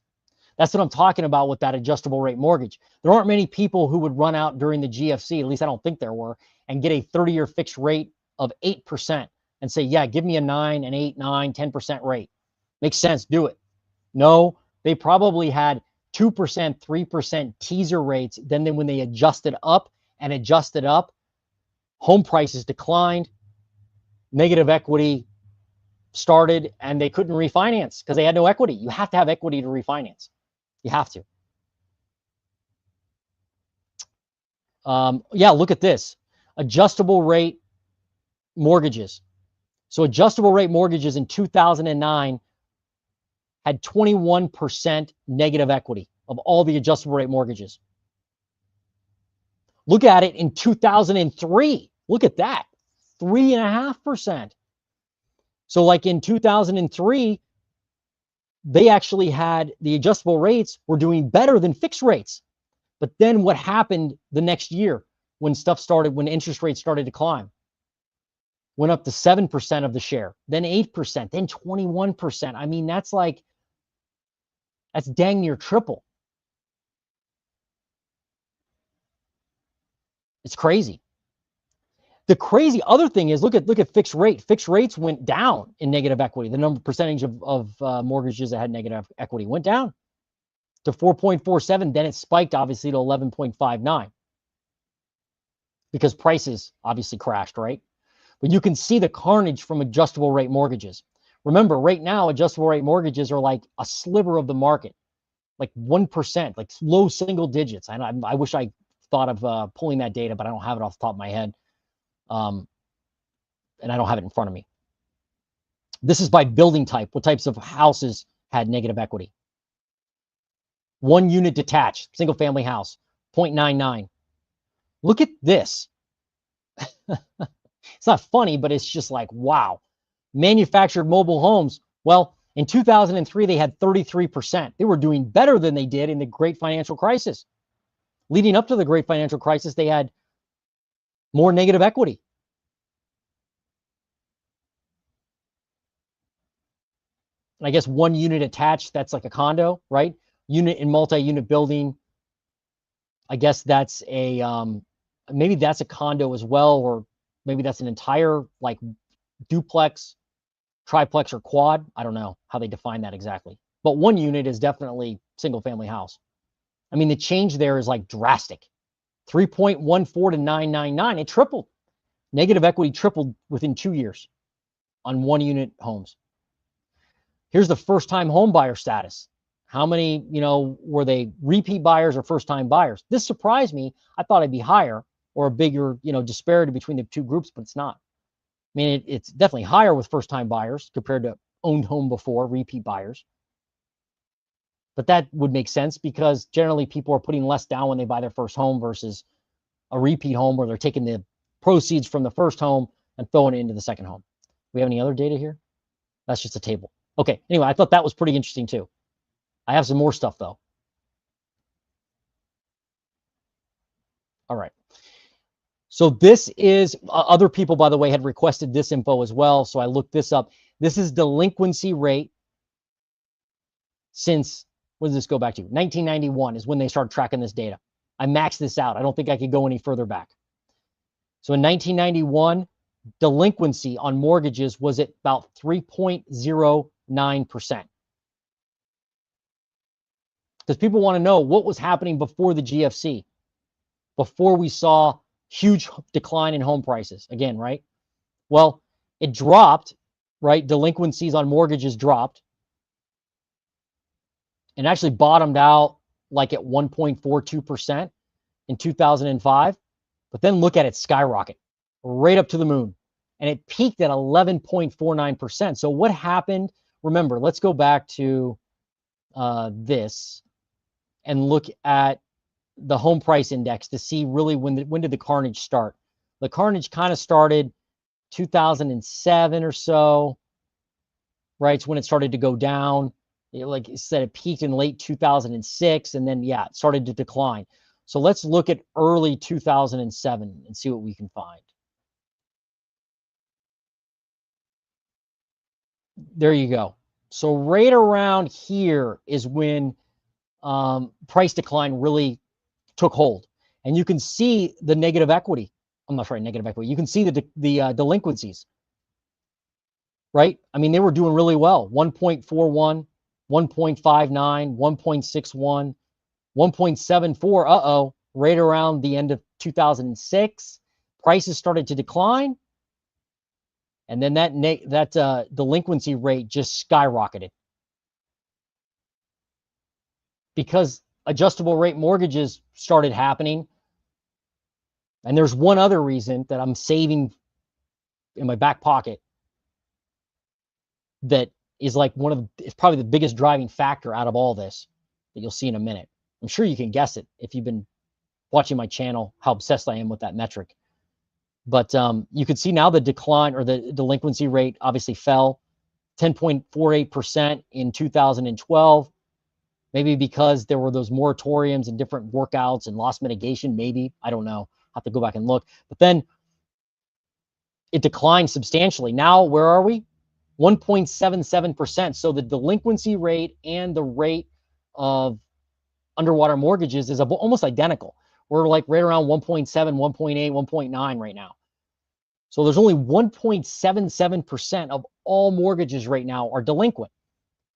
That's what I'm talking about with that adjustable rate mortgage. There aren't many people who would run out during the GFC, at least I don't think there were, and get a 30-year fixed rate of 8% and say, yeah, give me a 9, an 8, 9, 10% rate. Makes sense, do it. No, they probably had 2%, 3% teaser rates. Then when they adjusted up, home prices declined, negative equity started, and they couldn't refinance because they had no equity. You have to have equity to refinance. You have to. Yeah, look at this. Adjustable rate mortgages. So adjustable rate mortgages in 2009 had 21% negative equity of all the adjustable rate mortgages. Look at it in 2003. Look at that, 3.5%. So like in 2003, they actually had the adjustable rates were doing better than fixed rates. But then what happened the next year when interest rates started to climb? Went up to 7% of the share, then 8%, then 21%. I mean, that's dang near triple. It's crazy. The crazy other thing is look at fixed rate. Fixed rates went down in negative equity. The percentage of mortgages that had negative equity went down to 4.47. Then it spiked obviously to 11.59 because prices obviously crashed, right? But you can see the carnage from adjustable rate mortgages. Remember, right now, adjustable rate mortgages are like a sliver of the market, like 1%, like low single digits. And I wish I thought of pulling that data, but I don't have it off the top of my head. And I don't have it in front of me. This is by building type. What types of houses had negative equity. 1 unit detached, single family house, 0.99. Look at this. It's not funny, but it's just like, wow. Manufactured mobile homes. Well, in 2003, they had 33%. They were doing better than they did in the great financial crisis. Leading up to the great financial crisis, they had more negative equity. And I guess 1 unit attached, that's like a condo, right? Unit in multi-unit building. I guess that's a, maybe that's a condo as well, or maybe that's an entire like duplex, triplex, or quad. I don't know how they define that exactly. But 1 unit is definitely single family house. I mean, the change there is like drastic. 3.14 to 999. It tripled. Negative equity tripled within 2 years on 1 unit homes. Here's the first time home buyer status. How many, were they repeat buyers or first time buyers? This surprised me. I thought it'd be higher or a bigger, disparity between the two groups, but it's not. I mean, it's definitely higher with first time buyers compared to owned home before, repeat buyers. But that would make sense because generally people are putting less down when they buy their first home versus a repeat home where they're taking the proceeds from the first home and throwing it into the second home. Do we have any other data here? That's just a table. Okay, anyway, I thought that was pretty interesting too. I have some more stuff though. All right. So this is, other people, by the way, had requested this info as well. So I looked this up. This is delinquency rate since, when does this go back to? 1991 is when they started tracking this data. I maxed this out. I don't think I could go any further back. So in 1991, delinquency on mortgages was at about 3.09%. Because people want to know what was happening before the GFC, before we saw huge decline in home prices again, right? Well, it dropped, right? Delinquencies on mortgages dropped and actually bottomed out like at 1.42% in 2005. But then look at it skyrocket right up to the moon. And it peaked at 11.49%. So what happened? Remember, let's go back to this and look at the home price index to see really when did the carnage start. The carnage kind of started 2007 or so, right? It's when it started to go down. Like I said, it peaked in late 2006, and then, yeah, it started to decline. So let's look at early 2007 and see what we can find. There you go. So right around here is when price decline really took hold. And you can see the negative equity. I'm not sorry, negative equity. You can see the delinquencies, right? I mean, they were doing really well. 1.41, 1.59, 1.61, 1.74. Right around the end of 2006, prices started to decline. And then that delinquency rate just skyrocketed. Because adjustable rate mortgages started happening. And there's one other reason that I'm saving in my back pocket that is like it's probably the biggest driving factor out of all this that you'll see in a minute. I'm sure you can guess it if you've been watching my channel, how obsessed I am with that metric. But you can see now the decline or the delinquency rate obviously fell 10.48% in 2012. Maybe because there were those moratoriums and different workouts and loss mitigation, maybe. I don't know. I'll have to go back and look. But then it declined substantially. Now, where are we? 1.77%. So the delinquency rate and the rate of underwater mortgages is almost identical. We're like right around 1.7, 1.8, 1.9 right now. So there's only 1.77% of all mortgages right now are delinquent.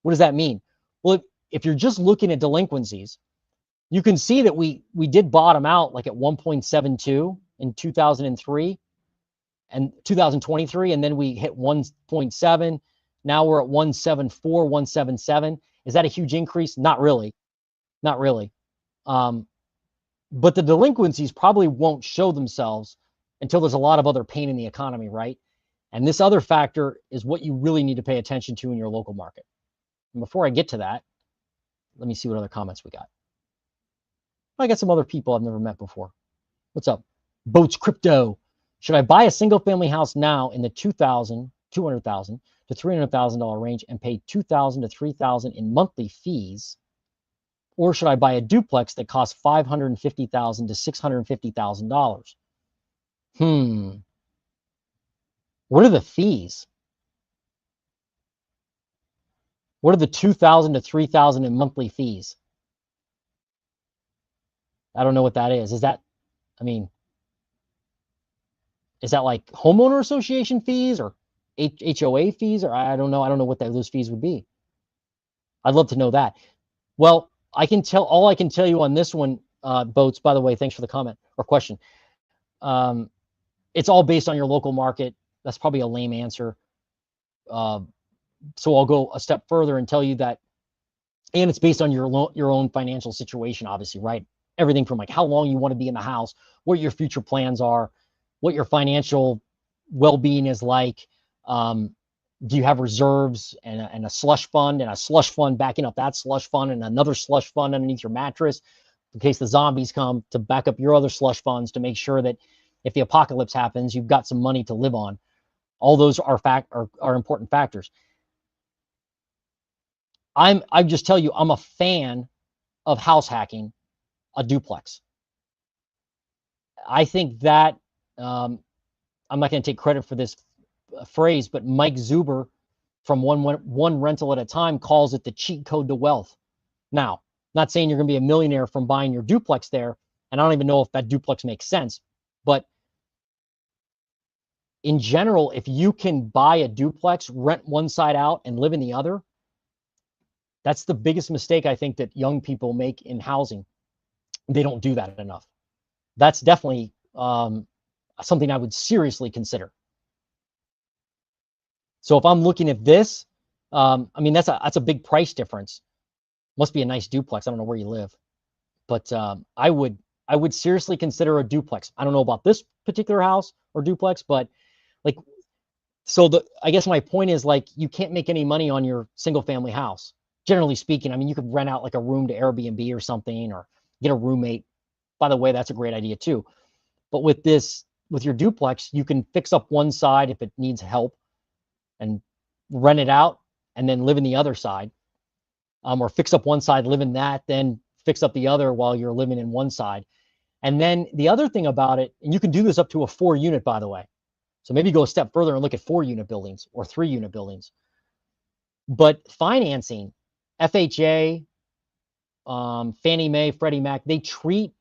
What does that mean? Well, if you're just looking at delinquencies, you can see that we did bottom out like at 1.72 in 2003 and 2023, and then we hit 1.7. Now we're at 1.74, 1.77. Is that a huge increase? Not really. Not really. But the delinquencies probably won't show themselves until there's a lot of other pain in the economy, right? And this other factor is what you really need to pay attention to in your local market. And before I get to that, let me see what other comments we got. I got some other people I've never met before. What's up? Boats Crypto. Should I buy a single family house now in the $200,000 to $300,000 range and pay $2,000 to $3,000 in monthly fees? Or should I buy a duplex that costs $550,000 to $650,000? What are the fees? What are the $2,000 to $3,000 in monthly fees? I don't know what that is. Is that, I mean, is that like homeowner association fees or HOA fees? Or I don't know. I don't know what those fees would be. I'd love to know that. Well, all I can tell you on this one, Boats, by the way, thanks for the comment or question. It's all based on your local market. That's probably a lame answer. So I'll go a step further and tell you that, and it's based on your own financial situation, obviously, right? Everything from like how long you want to be in the house, what your future plans are, what your financial well-being is like. Do you have reserves and a slush fund backing up that slush fund and another slush fund underneath your mattress in case the zombies come to back up your other slush funds to make sure that if the apocalypse happens, you've got some money to live on. All those are important factors. I just tell you, I'm a fan of house hacking a duplex. I think that I'm not going to take credit for this phrase, but Mike Zuber from one rental at a time calls it the cheat code to wealth. Now, not saying you're going to be a millionaire from buying your duplex there, and I don't even know if that duplex makes sense, but in general, if you can buy a duplex, rent one side out and live in the other, that's the biggest mistake I think that young people make in housing. They don't do that enough. That's definitely something I would seriously consider. So if I'm looking at this, I mean, that's a big price difference. Must be a nice duplex. I don't know where you live, but I would seriously consider a duplex. I don't know about this particular house or duplex, but like, so I guess my point is, like, you can't make any money on your single family house. Generally speaking, I mean, you could rent out like a room to Airbnb or something, or get a roommate. By the way, that's a great idea too. But with your duplex, you can fix up one side if it needs help and rent it out and then live in the other side. Or fix up one side, live in that, then fix up the other while you're living in one side. And then the other thing about it, and you can do this up to a 4-unit, by the way. So maybe go a step further and look at 4-unit buildings or 3-unit buildings. But financing, FHA, Fannie Mae, Freddie Mac, they treat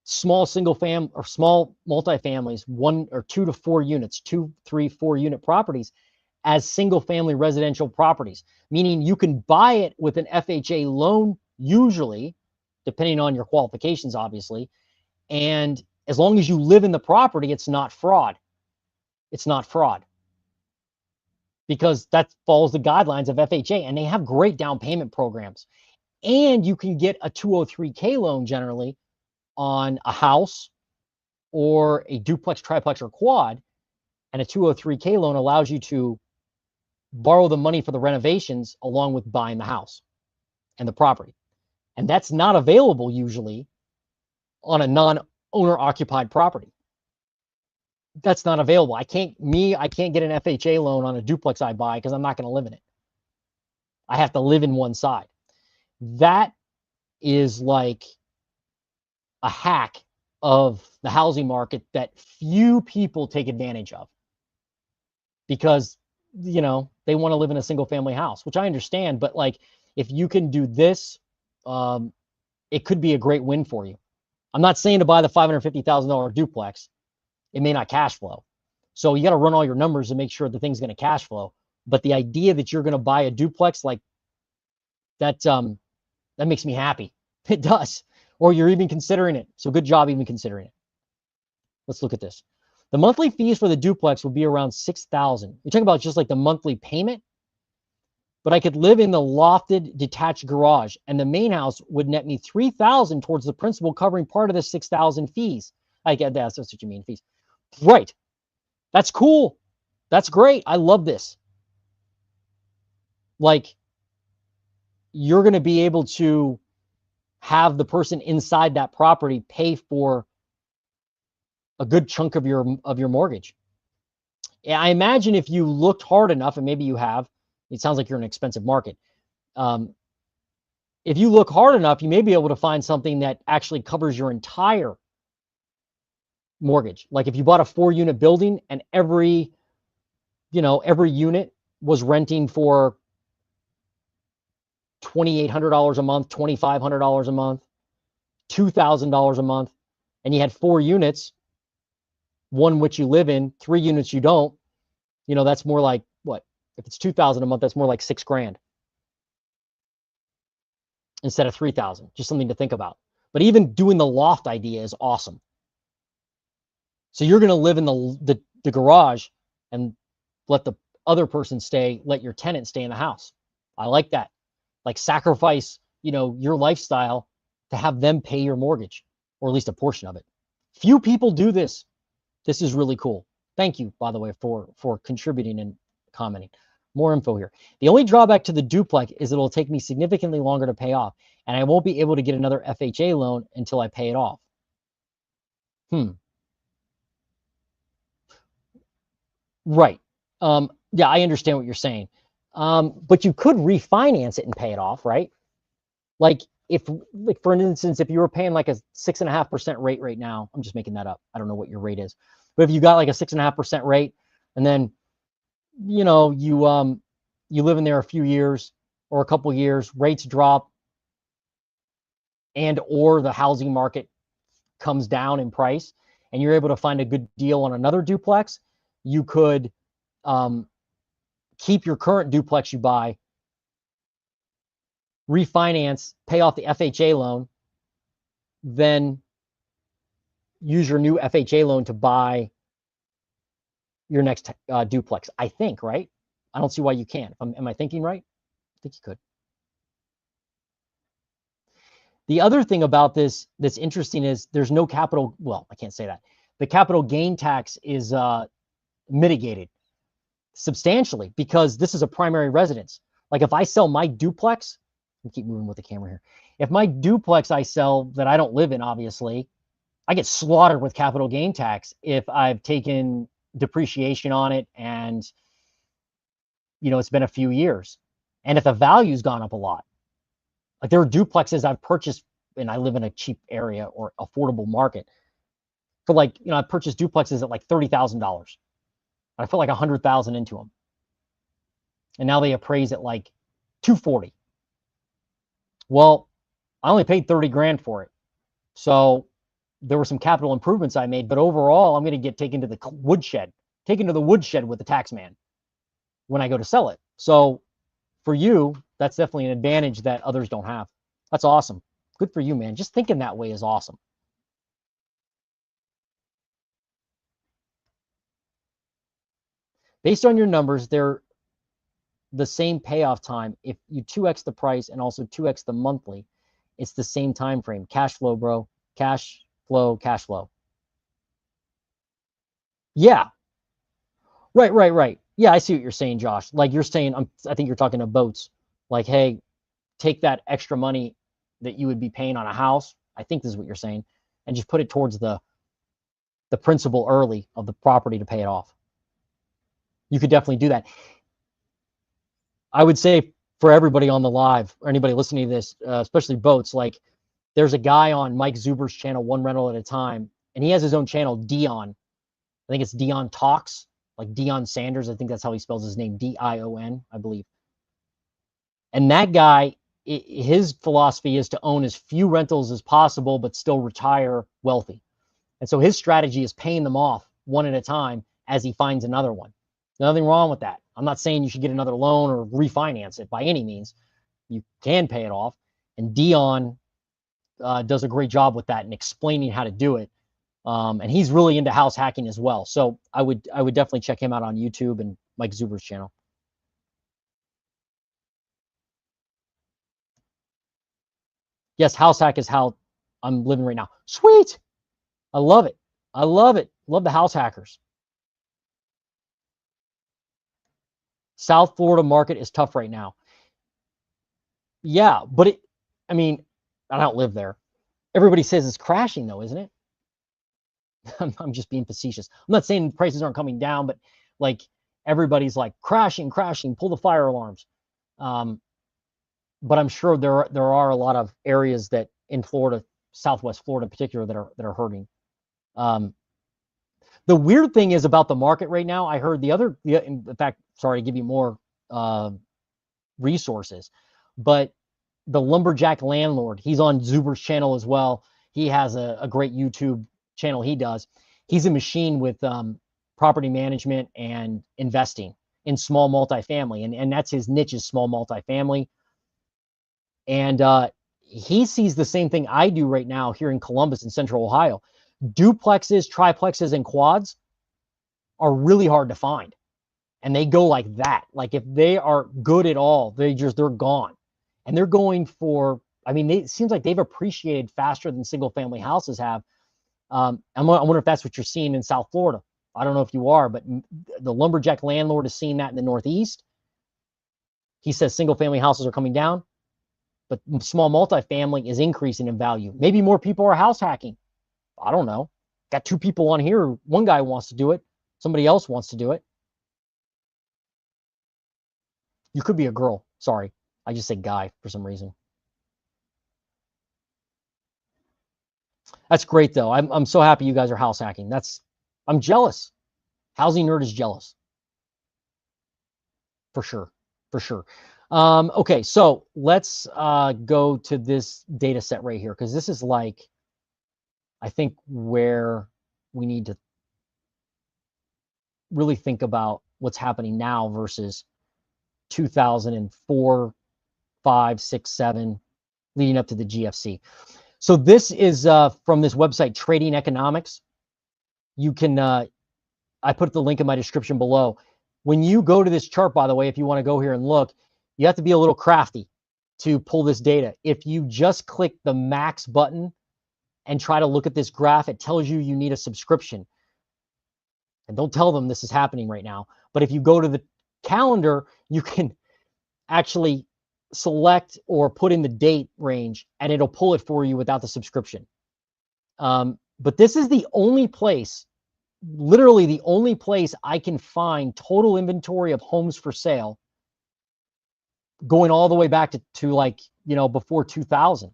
small single family or small multifamilies, 1 or 2 to 4 units, 2, 3, 4-unit properties as single family residential properties, meaning you can buy it with an FHA loan, usually, depending on your qualifications, obviously. And as long as you live in the property, it's not fraud. It's not fraud, because that follows the guidelines of FHA, and they have great down payment programs. And you can get a 203K loan generally on a house or a duplex, triplex, or quad. And a 203K loan allows you to borrow the money for the renovations along with buying the house and the property. And that's not available usually on a non-owner occupied property. That's not available. I can't get an FHA loan on a duplex I buy because I'm not going to live in it. I have to live in one side. That is like a hack of the housing market that few people take advantage of, because, you know, they want to live in a single family house, which I understand. But like, if you can do this, it could be a great win for you. I'm not saying to buy the $550,000 duplex. It may not cash flow. So you got to run all your numbers and make sure the thing's going to cash flow. But the idea that you're going to buy a duplex like that, that makes me happy. It does. Or you're even considering it. So good job even considering it. Let's look at this. The monthly fees for the duplex would be around $6,000. You're talking about just like the monthly payment, but I could live in the lofted detached garage, and the main house would net me $3,000 towards the principal, covering part of the $6,000 fees. I get that. That's what you mean, fees. Right. That's cool. That's great. I love this. Like, you're going to be able to have the person inside that property pay for a good chunk of your mortgage. I imagine if you looked hard enough, and maybe you have, it sounds like you're in an expensive market. If you look hard enough, you may be able to find something that actually covers your entire mortgage. Like if you bought a 4-unit building and every unit was renting for $2,800 a month, $2,500 a month, $2,000 a month, and you had 4 units, 1 which you live in, 3 units you don't, that's more like what? If it's $2,000 a month, that's more like $6,000 instead of $3,000. Just something to think about. But even doing the loft idea is awesome. So you're going to live in the garage and let the other person let your tenant stay in the house. I like that. Like sacrifice, your lifestyle to have them pay your mortgage, or at least a portion of it. Few people do this. This is really cool. Thank you, by the way, for contributing and commenting. More info here. The only drawback to the duplex is it'll take me significantly longer to pay off, and I won't be able to get another FHA loan until I pay it off. Right. Yeah, I understand what you're saying. But you could refinance it and pay it off, right? Like for instance, if you were paying like a 6.5% rate right now, I'm just making that up. I don't know what your rate is, but if you got like a 6.5% rate, and then you live in there a few years or a couple years, rates drop, and or the housing market comes down in price, and you're able to find a good deal on another duplex, you could keep your current duplex you buy, refinance, pay off the FHA loan, then use your new FHA loan to buy your next duplex. I think, right? I don't see why you can't. Am I thinking right? I think you could. The other thing about this that's interesting is there's no capital. Well, I can't say that. The capital gain tax is mitigated substantially because this is a primary residence. Like if I sell my duplex, I keep moving with the camera here. If my duplex I sell that I don't live in, obviously, I get slaughtered with capital gain tax if I've taken depreciation on it and it's been a few years, and if the value's gone up a lot. Like there are duplexes I've purchased, and I live in a cheap area or affordable market, for like I purchased duplexes at like $30,000. I put like $100,000 into them, and now they appraise at like $240,000. Well, I only paid $30,000 for it, so there were some capital improvements I made, but overall, I'm going to get taken to the woodshed with the tax man when I go to sell it. So for you, that's definitely an advantage that others don't have. That's awesome. Good for you, man. Just thinking that way is awesome. Based on your numbers, they're the same payoff time. If you 2x the price and also 2x the monthly, it's the same time frame. Cash flow, bro. Cash flow, cash flow. Yeah. Right. Yeah, I see what you're saying, Josh. Like you're saying, I think you're talking to boats. Like, hey, take that extra money that you would be paying on a house. I think this is what you're saying, and just put it towards the principal early of the property to pay it off. You could definitely do that. I would say for everybody on the live or anybody listening to this, especially boats, like there's a guy on Mike Zuber's channel, One Rental at a Time, and he has his own channel, Dion. I think it's Dion Talks, like Deion Sanders. I think that's how he spells his name, Dion, I believe. And that guy, his philosophy is to own as few rentals as possible, but still retire wealthy. And so his strategy is paying them off one at a time as he finds another one. Nothing wrong with that. I'm not saying you should get another loan or refinance it by any means. You can pay it off. And Dion does a great job with that and explaining how to do it. And he's really into house hacking as well. So I would definitely check him out on YouTube and Mike Zuber's channel. Yes, house hack is how I'm living right now. Sweet. I love it. Love the house hackers. South Florida market is tough right now. Yeah, but I mean, I don't live there. Everybody says it's crashing though, isn't it? I'm just being facetious. I'm not saying prices aren't coming down, but like everybody's like crashing, crashing, pull the fire alarms. Um, but I'm sure there are a lot of areas that in Florida, Southwest Florida in particular, that are hurting. Um, the weird thing is about the market right now. I heard in fact, sorry to give you more resources, but the lumberjack landlord, he's on Zuber's channel as well. He has a great YouTube channel he does. He's a machine with property management and investing in small multifamily, and that's his niche, is small multifamily. And he sees the same thing I do right now here in Columbus in Central Ohio. Duplexes, triplexes, and quads are really hard to find, and they go like that. Like if they are good at all, they're gone, and they're going for. I mean, it seems like they've appreciated faster than single family houses have. I wonder if that's what you're seeing in South Florida. I don't know if you are, but the lumberjack landlord is seeing that in the Northeast. He says single family houses are coming down, but small multifamily is increasing in value. Maybe more people are house hacking. I don't know. Got two people on here. One guy wants to do it. Somebody else wants to do it. You could be a girl. Sorry. I just said guy for some reason. That's great though. I'm so happy you guys are house hacking. I'm jealous. Housing nerd is jealous. For sure. For sure. Okay, so let's go to this data set right here, because this is like, I think, where we need to really think about what's happening now versus 2004, 5, 6, 7, leading up to the GFC. So this is from this website, Trading Economics. You can, I put the link in my description below. When you go to this chart, by the way, if you want to go here and look, you have to be a little crafty to pull this data. If you just click the max button and try to look at this graph, it tells you need a subscription. And don't tell them this is happening right now. But if you go to the calendar, you can actually select or put in the date range, and it'll pull it for you without the subscription. But this is the only place, literally the only place I can find total inventory of homes for sale going all the way back to like, before 2000.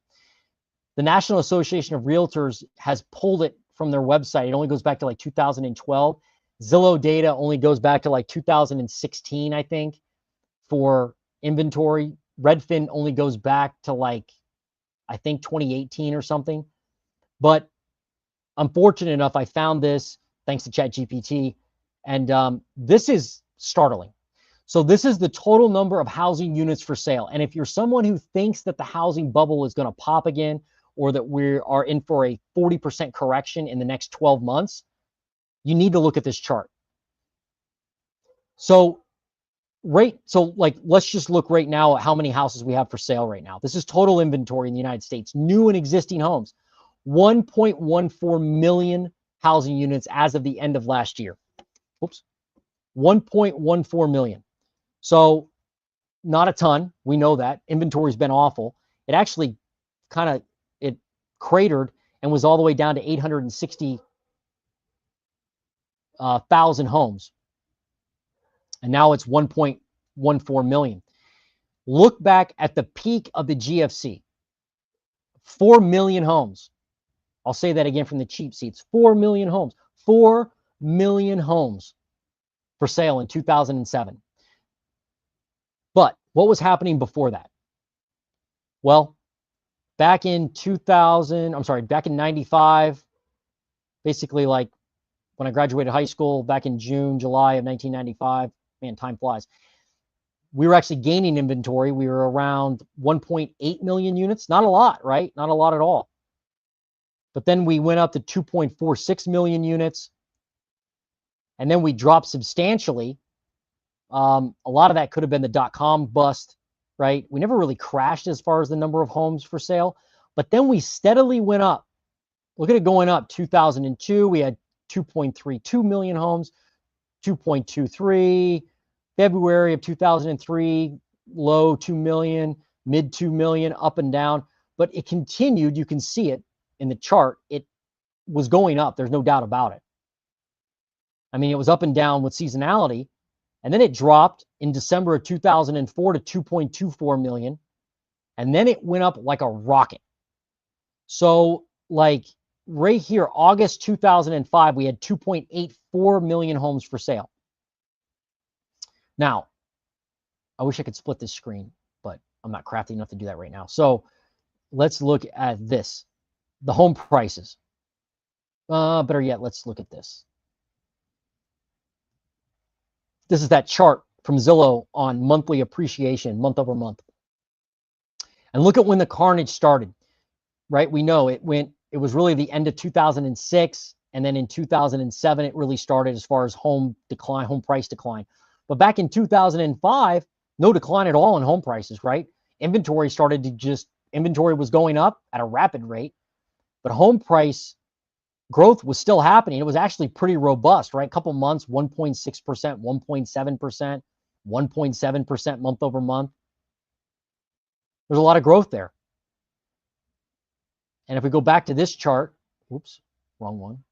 The National Association of Realtors has pulled it from their website. It only goes back to like 2012. Zillow data only goes back to like 2016, I think, for inventory. Redfin only goes back to like, I think 2018 or something. But I'm fortunate enough, I found this thanks to ChatGPT, and this is startling. So this is the total number of housing units for sale. And if you're someone who thinks that the housing bubble is going to pop again, or that we are in for a 40% correction in the next 12 months, you need to look at this chart. So let's just look right now at how many houses we have for sale right now. This is total inventory in the United States, new and existing homes. 1.14 million housing units as of the end of last year. Oops. 1.14 million. So not a ton. We know that. Inventory's been awful. It actually it cratered and was all the way down to 860,000 homes. And now it's 1.14 million. Look back at the peak of the GFC. 4 million homes. I'll say that again from the cheap seats. 4 million homes. 4 million homes for sale in 2007. But what was happening before that? Well, back in 95, basically like when I graduated high school back in June, July of 1995, man, time flies. We were actually gaining inventory. We were around 1.8 million units. Not a lot, right? Not a lot at all. But then we went up to 2.46 million units. And then we dropped substantially. A lot of that could have been the dot-com bust, right? We never really crashed as far as the number of homes for sale. But then we steadily went up. Look at it going up. 2002, we had 2.32 million homes. 2.23. February of 2003, low 2 million. mid 2 million, up and down, but it continued. You can see it in the chart. It was going up. There's no doubt about it. I mean, it was up and down with seasonality, and then it dropped in December of 2004 to 2.24 million, and then it went up like a rocket. So like right here, August 2005, we had 2.84 million homes for sale. Now, I wish I could split this screen, but I'm not crafty enough to do that right now. So let's look at this, the home prices. Better yet, let's look at this. This is that chart from Zillow on monthly appreciation, month over month. And look at when the carnage started, right? We know it was really the end of 2006. And then in 2007, it really started as far as home price decline. But back in 2005, no decline at all in home prices, right? Inventory was going up at a rapid rate, but home price growth was still happening. It was actually pretty robust, right? A couple months, 1.6%, 1.7%, 1.7% month over month. There's a lot of growth there. And if we go back to this chart, oops, wrong one.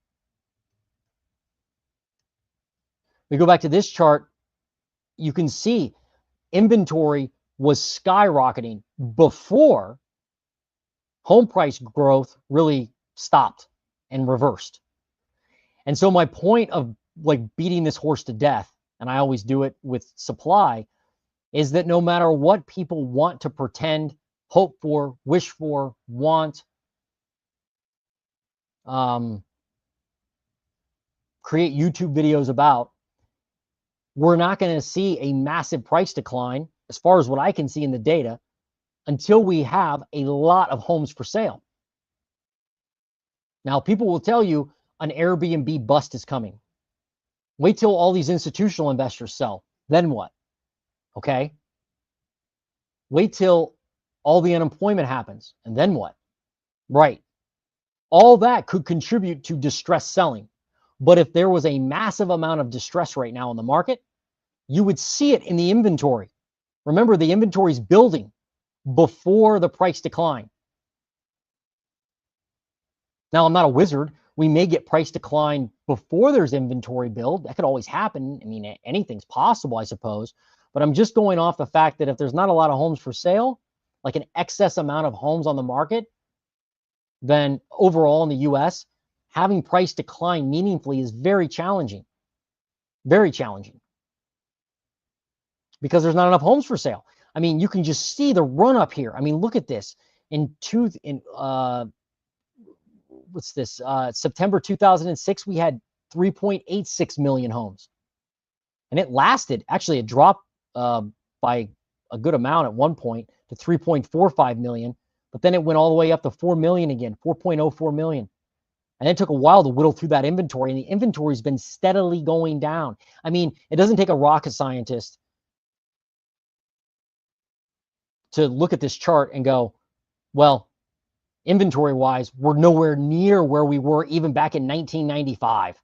We go back to this chart, you can see inventory was skyrocketing before home price growth really stopped and reversed. And so my point of like beating this horse to death, and I always do it with supply, is that no matter what people want to pretend, hope for, wish for, want, create YouTube videos about, we're not going to see a massive price decline, as far as what I can see in the data, until we have a lot of homes for sale. Now, people will tell you an Airbnb bust is coming. Wait till all these institutional investors sell. Then what? Okay. Wait till all the unemployment happens. And then what? Right. All that could contribute to distress selling. But if there was a massive amount of distress right now in the market, you would see it in the inventory. Remember, the inventory is building before the price decline. Now, I'm not a wizard. We may get price decline before there's inventory build. That could always happen. I mean, anything's possible, I suppose. But I'm just going off the fact that if there's not a lot of homes for sale, like an excess amount of homes on the market, then overall in the US, having price decline meaningfully is very challenging. Very challenging. Because there's not enough homes for sale. I mean, you can just see the run up here. I mean, look at this. What's this? September 2006, we had 3.86 million homes. And it lasted, actually it dropped by a good amount at one point to 3.45 million, but then it went all the way up to 4 million again, 4.04 million. And it took a while to whittle through that inventory, and the inventory's been steadily going down. I mean, it doesn't take a rocket scientist to look at this chart and go, well, inventory-wise, we're nowhere near where we were even back in 1995.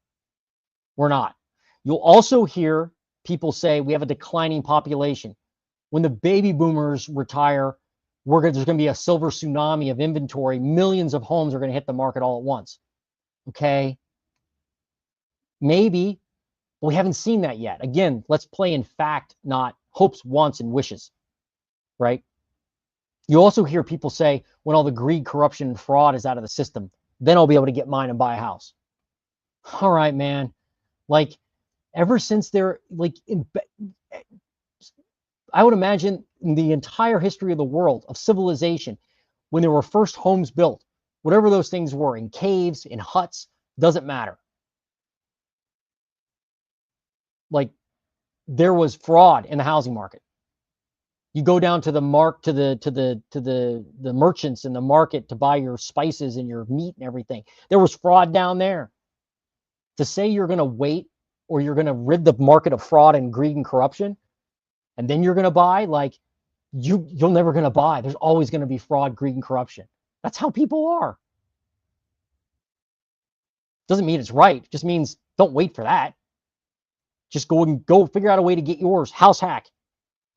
We're not. You'll also hear people say we have a declining population. When the baby boomers retire, there's going to be a silver tsunami of inventory. Millions of homes are going to hit the market all at once. Okay? Maybe, but we haven't seen that yet. Again, let's play in fact, not hopes, wants, and wishes. Right? You also hear people say, when all the greed, corruption, and fraud is out of the system, then I'll be able to get mine and buy a house. All right, man. Like, ever since they're like, I would imagine in the entire history of the world, of civilization, when there were first homes built, whatever those things were, in caves, in huts, doesn't matter. Like, there was fraud in the housing market. You go down to the the merchants in the market to buy your spices and your meat and everything. There was fraud down there. To say you're going to wait or you're going to rid the market of fraud and greed and corruption, and then you're going to buy, like, you're never going to buy. There's always going to be fraud, greed, and corruption. That's how people are. Doesn't mean it's right. It just means don't wait for that. Just go figure out a way to get yours. House hack.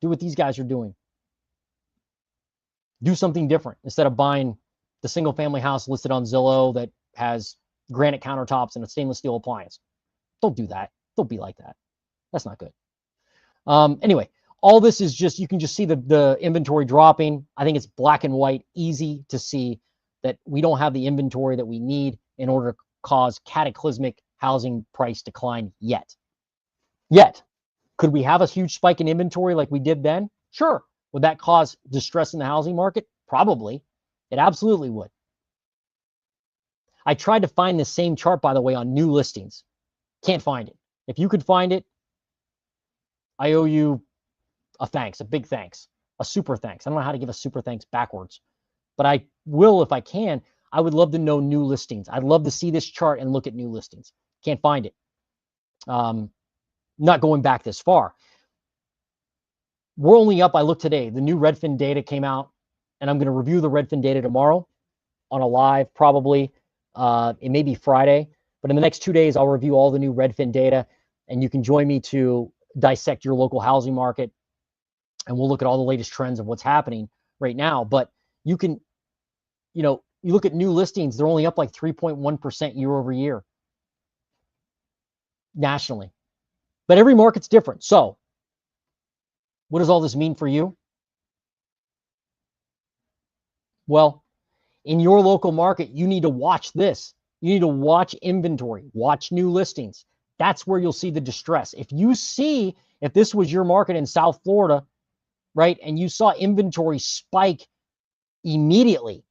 Do what these guys are doing. Do something different instead of buying the single family house listed on Zillow that has granite countertops and a stainless steel appliance. Don't do that. Don't be like that. That's not good. Anyway, all this is just, you can just see the inventory dropping. I think it's black and white, easy to see that we don't have the inventory that we need in order to cause cataclysmic housing price decline yet. Could we have a huge spike in inventory like we did then? Sure. Would that cause distress in the housing market? Probably. It absolutely would. I tried to find the same chart, by the way, on new listings. Can't find it. If you could find it, I owe you a thanks, a big thanks, a super thanks. I don't know how to give a super thanks backwards, but I will if I can. I would love to know new listings. I'd love to see this chart and look at new listings. Can't find it. Not going back this far. We're only up, I looked today, the new Redfin data came out, and I'm going to review the Redfin data tomorrow on a live, probably. It may be Friday, but in the next 2 days, I'll review all the new Redfin data, and you can join me to dissect your local housing market, and we'll look at all the latest trends of what's happening right now. But you can, you look at new listings, they're only up like 3.1% year over year nationally. But every market's different. So what does all this mean for you? Well, in your local market, you need to watch this. You need to watch inventory, watch new listings. That's where you'll see the distress. If this was your market in South Florida, right, and you saw inventory spike immediately,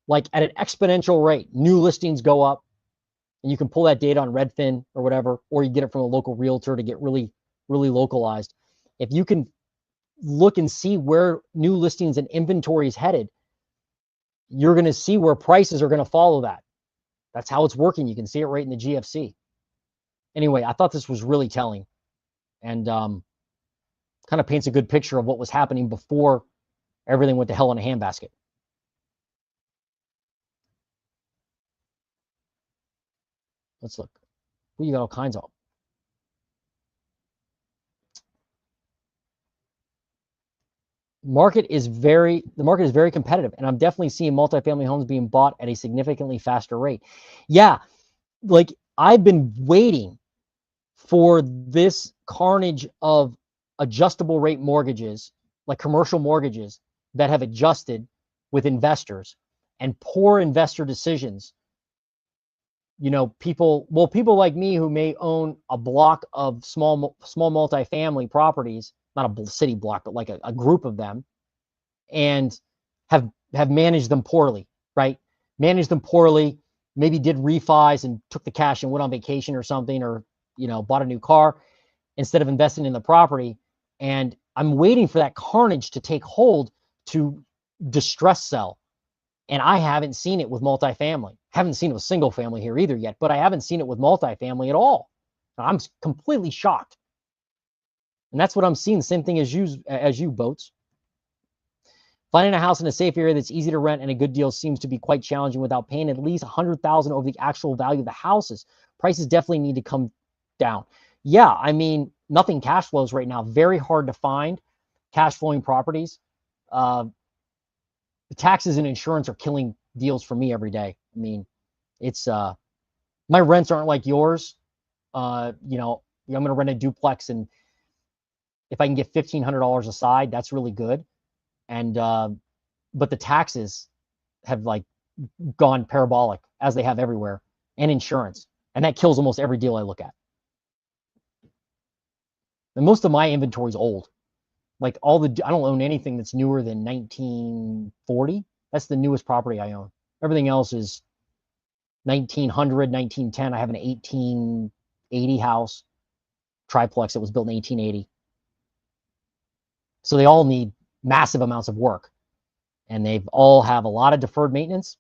like at an exponential rate, new listings go up, and you can pull that data on Redfin or whatever, or you get it from a local realtor to get really, really localized. If you can look and see where new listings and inventory is headed, you're going to see where prices are going to follow that. That's how it's working. You can see it right in the GFC. Anyway, I thought this was really telling, and kind of paints a good picture of what was happening before everything went to hell in a handbasket. Let's look. You got all kinds of. The market is very competitive, and I'm definitely seeing multifamily homes being bought at a significantly faster rate. Yeah, like I've been waiting for this carnage of adjustable rate mortgages, like commercial mortgages that have adjusted with investors and poor investor decisions. People like me who may own a block of small multifamily properties, not a city block, but like a group of them, and have managed them poorly, right? Managed them poorly, maybe did refis and took the cash and went on vacation or something, or bought a new car instead of investing in the property. And I'm waiting for that carnage to take hold to distress sell. And I haven't seen it with multifamily. Haven't seen it with single family here either yet, but I haven't seen it with multifamily at all. I'm completely shocked. And that's what I'm seeing. The same thing as you boats. Finding a house in a safe area that's easy to rent and a good deal seems to be quite challenging without paying at least $100,000 over the actual value of the houses. Prices definitely need to come down. Yeah, I mean, nothing cash flows right now. Very hard to find cash flowing properties. The taxes and insurance are killing deals for me every day. I mean, it's my rents aren't like yours. I'm going to rent a duplex, and if I can get $1,500 aside, that's really good. And but the taxes have like gone parabolic, as they have everywhere, and insurance, and that kills almost every deal I look at. And most of my inventory is old. Like I don't own anything that's newer than 1940. That's the newest property I own. Everything else is 1900, 1910. I have an 1880 house, triplex that was built in 1880. So they all need massive amounts of work, and they all have a lot of deferred maintenance,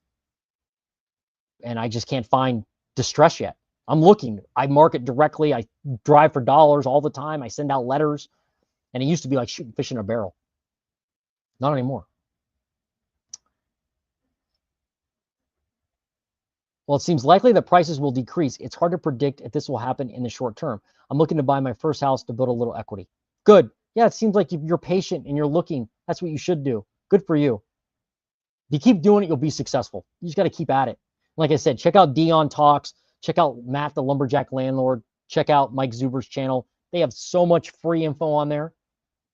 and I just can't find distress yet. I'm looking. I market directly. I drive for dollars all the time. I send out letters, and it used to be like shooting fish in a barrel. Not anymore. Well, it seems likely that prices will decrease. It's hard to predict if this will happen in the short term. I'm looking to buy my first house to build a little equity. Good. Yeah, it seems like you're patient and you're looking. That's what you should do. Good for you. If you keep doing it, you'll be successful. You just got to keep at it. Like I said, check out Dion Talks. Check out Matt, the Lumberjack Landlord. Check out Mike Zuber's channel. They have so much free info on there,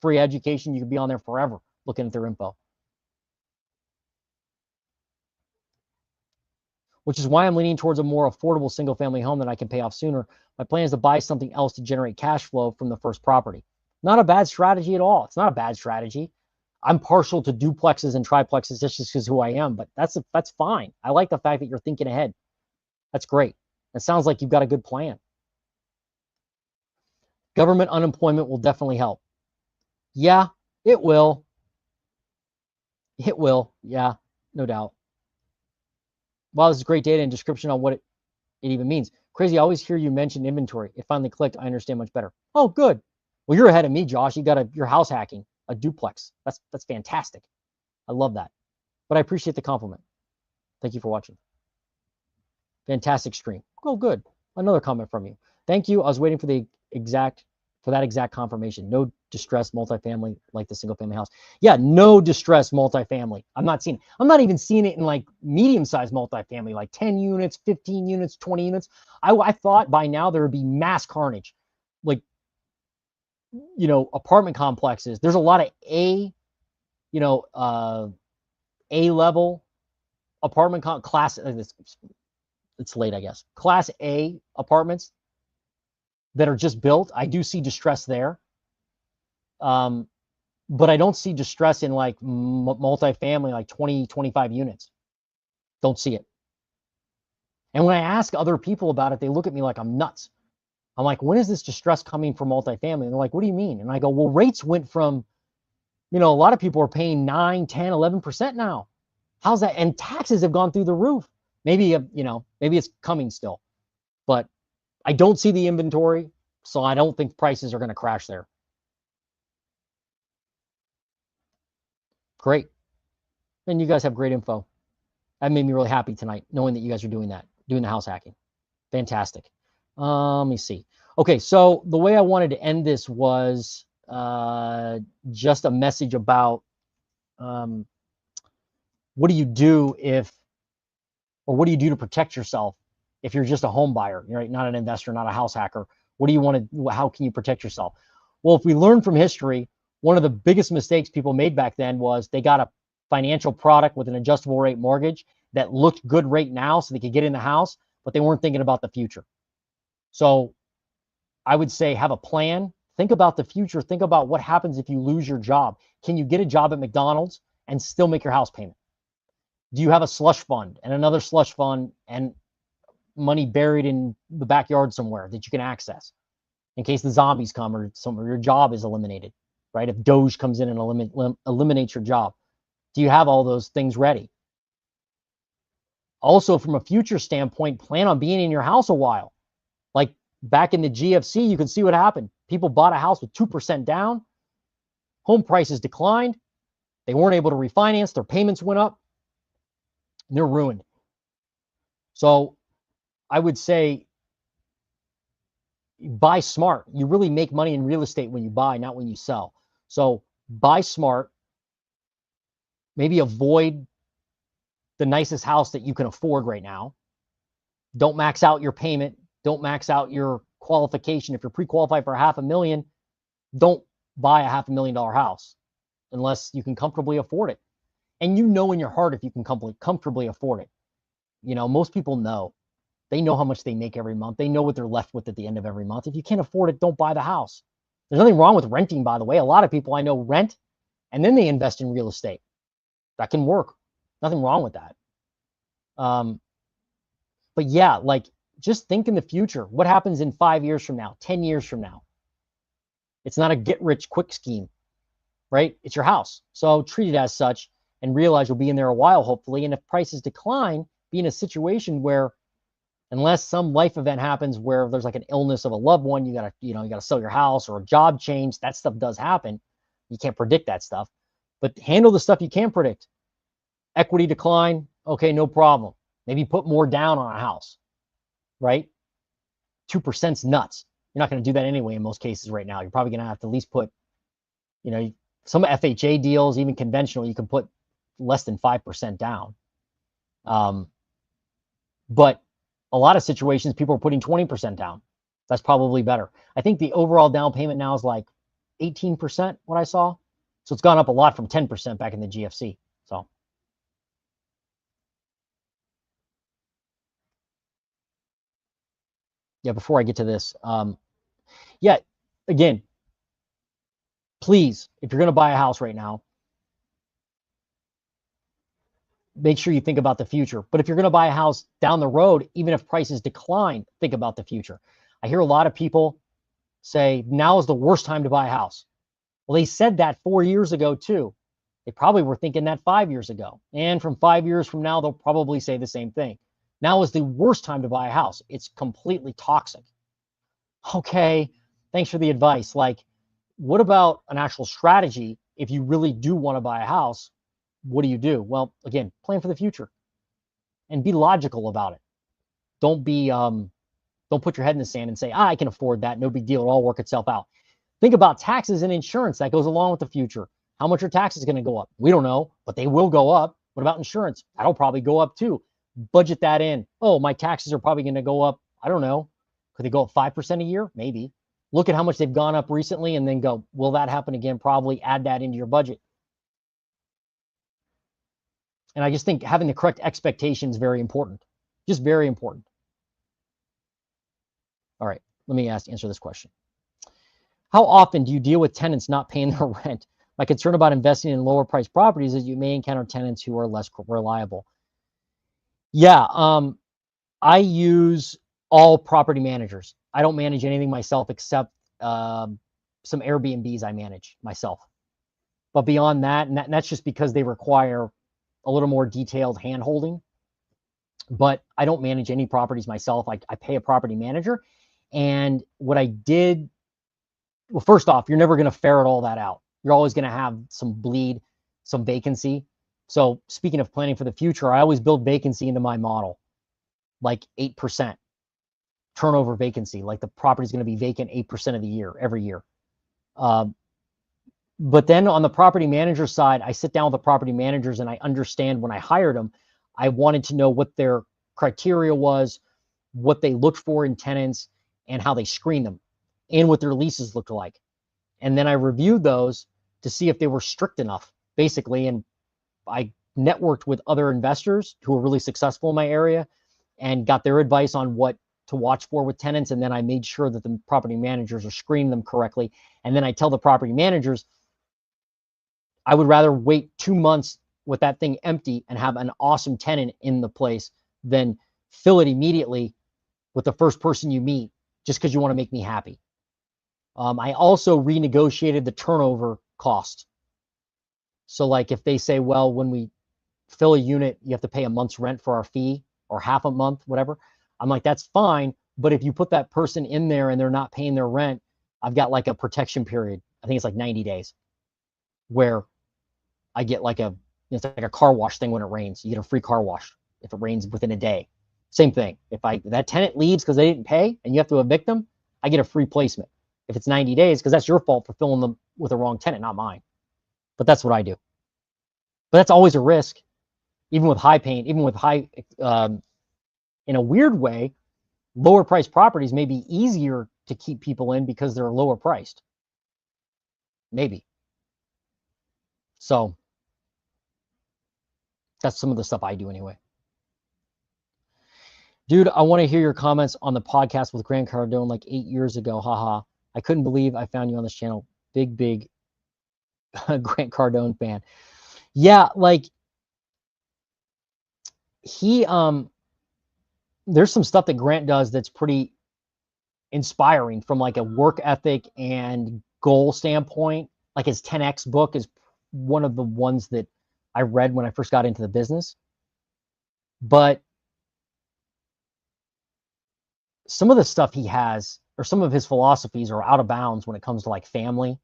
free education. You could be on there forever looking at their info. Which is why I'm leaning towards a more affordable single-family home that I can pay off sooner. My plan is to buy something else to generate cash flow from the first property. Not a bad strategy at all. It's not a bad strategy. I'm partial to duplexes and triplexes just because who I am, but that's fine. I like the fact that you're thinking ahead. That's great. It sounds like you've got a good plan. Government unemployment will definitely help. Yeah, it will. It will. Yeah, no doubt. Wow, this is great data and description on what it even means. Crazy, I always hear you mention inventory. It finally clicked. I understand much better. Oh, good. Well, you're ahead of me, Josh. You're house hacking a duplex. That's fantastic. I love that. But I appreciate the compliment. Thank you for watching. Fantastic stream. Oh, good. Another comment from you. Thank you. I was waiting for that exact confirmation. No distressed multifamily like the single family house. Yeah, no distressed multifamily. I'm not even seeing it in like medium-sized multifamily, like 10 units, 15 units, 20 units. I thought by now there would be mass carnage. Like, you know, apartment complexes. There's a lot of A-level apartment class. It's late, I guess. Class A apartments that are just built. I do see distress there. But I don't see distress in like multifamily, like 20, 25 units. Don't see it. And when I ask other people about it, they look at me like I'm nuts. I'm like, when is this distress coming from multifamily? And they're like, what do you mean? And I go, well, rates went from, you know, a lot of people are paying 9, 10, 11% now. How's that? And taxes have gone through the roof. Maybe, you know, maybe it's coming still, but I don't see the inventory. So I don't think prices are going to crash there. Great. And you guys have great info. That made me really happy tonight, knowing that you guys are doing that, doing the house hacking. Fantastic. Let me see. Okay, so the way I wanted to end this was just a message about what do you do what do you do to protect yourself if you're just a home buyer, right? Not an investor, not a house hacker. What do you want to, how can you protect yourself? Well, if we learn from history, one of the biggest mistakes people made back then was they got a financial product with an adjustable rate mortgage that looked good right now so they could get in the house, but they weren't thinking about the future. So I would say have a plan. Think about the future. Think about what happens if you lose your job. Can you get a job at McDonald's and still make your house payment? Do you have a slush fund and another slush fund and money buried in the backyard somewhere that you can access in case the zombies come or your job is eliminated, right? If Doge comes in and eliminates your job, do you have all those things ready? Also, from a future standpoint, plan on being in your house a while. Like back in the GFC, you can see what happened. People bought a house with 2% down. Home prices declined. They weren't able to refinance. Their payments went up. And they're ruined. So I would say buy smart. You really make money in real estate when you buy, not when you sell. So buy smart. Maybe avoid the nicest house that you can afford right now. Don't max out your payment. Don't max out your qualification. If you're pre-qualified for $500,000, don't buy a $500,000 house unless you can comfortably afford it. And you know in your heart if you can comfortably afford it. You know, most people know. They know how much they make every month. They know what they're left with at the end of every month. If you can't afford it, don't buy the house. There's nothing wrong with renting, by the way. A lot of people I know rent and then they invest in real estate. That can work. Nothing wrong with that. But yeah, like just think in the future. What happens in 5 years from now, 10 years from now? It's not a get rich quick scheme, right? It's your house. So treat it as such and realize you'll be in there a while, hopefully. And if prices decline, be in a situation where unless some life event happens where there's like an illness of a loved one, you gotta sell your house or a job change. That stuff does happen. You can't predict that stuff, but handle the stuff you can predict. Equity decline, okay, no problem. Maybe put more down on a house, right? 2%'s nuts. You're not going to do that anyway in most cases right now. You're probably going to have to at least put, you know, some FHA deals, even conventional, you can put less than 5% down. But a lot of situations, people are putting 20% down. That's probably better. I think the overall down payment now is like 18%, what I saw. So it's gone up a lot from 10% back in the GFC. So yeah, before I get to this, yeah, again, please, if you're going to buy a house right now, make sure you think about the future. But if you're going to buy a house down the road, even if prices decline, think about the future. I hear a lot of people say now is the worst time to buy a house. Well, they said that 4 years ago too. They probably were thinking that 5 years ago. And from 5 years from now, they'll probably say the same thing. Now is the worst time to buy a house. It's completely toxic. Okay, thanks for the advice. Like, what about an actual strategy if you really do want to buy a house? What do you do? Well, again, plan for the future and be logical about it. Don't put your head in the sand and say, I can afford that. No big deal. It'll all work itself out. Think about taxes and insurance that goes along with the future. How much are taxes going to go up? We don't know, but they will go up. What about insurance? That'll probably go up too. Budget that in. Oh, my taxes are probably going to go up. I don't know. Could they go up 5% a year? Maybe. Look at how much they've gone up recently and then go, will that happen again? Probably. Add that into your budget. And I just think having the correct expectations is very important. Just very important. All right, let me answer this question. How often do you deal with tenants not paying their rent? My concern about investing in lower priced properties is you may encounter tenants who are less reliable. Yeah, I use all property managers. I don't manage anything myself except some Airbnbs I manage myself. But beyond that, and that's just because they require a little more detailed hand holding. But I don't manage any properties myself. I pay a property manager. And what I did, well, first off, you're never going to ferret all that out. You're always going to have some bleed, some vacancy. So speaking of planning for the future, I always build vacancy into my model, like 8% turnover vacancy, like the property is going to be vacant 8% of the year, every year. But then on the property manager side, I sit down with the property managers and I understand when I hired them, I wanted to know what their criteria was, what they looked for in tenants, and how they screened them, and what their leases looked like. And then I reviewed those to see if they were strict enough, basically. And I networked with other investors who were really successful in my area and got their advice on what to watch for with tenants. And then I made sure that the property managers are screening them correctly. And then I tell the property managers, I would rather wait 2 months with that thing empty and have an awesome tenant in the place than fill it immediately with the first person you meet just because you want to make me happy. I also renegotiated the turnover cost. So like if they say, well, when we fill a unit, you have to pay a month's rent for our fee or half a month, whatever. I'm like, that's fine. But if you put that person in there and they're not paying their rent, I've got like a protection period. I think it's like 90 days where I get like it's like a car wash thing when it rains. You get a free car wash if it rains within a day. Same thing. If that tenant leaves because they didn't pay and you have to evict them, I get a free placement. If it's 90 days, because that's your fault for filling them with the wrong tenant, not mine. But that's what I do. But that's always a risk, even with high pain, even with high, in a weird way, lower priced properties may be easier to keep people in because they're lower priced. Maybe. So that's some of the stuff I do anyway. Dude, I want to hear your comments on the podcast with Grant Cardone like 8 years ago. Haha. I couldn't believe I found you on this channel. Big Grant Cardone fan. Yeah, like he there's some stuff that Grant does that's pretty inspiring from like a work ethic and goal standpoint. Like his 10X book is one of the ones that I read when I first got into the business. But some of the stuff he has, or some of his philosophies, are out of bounds when it comes to like family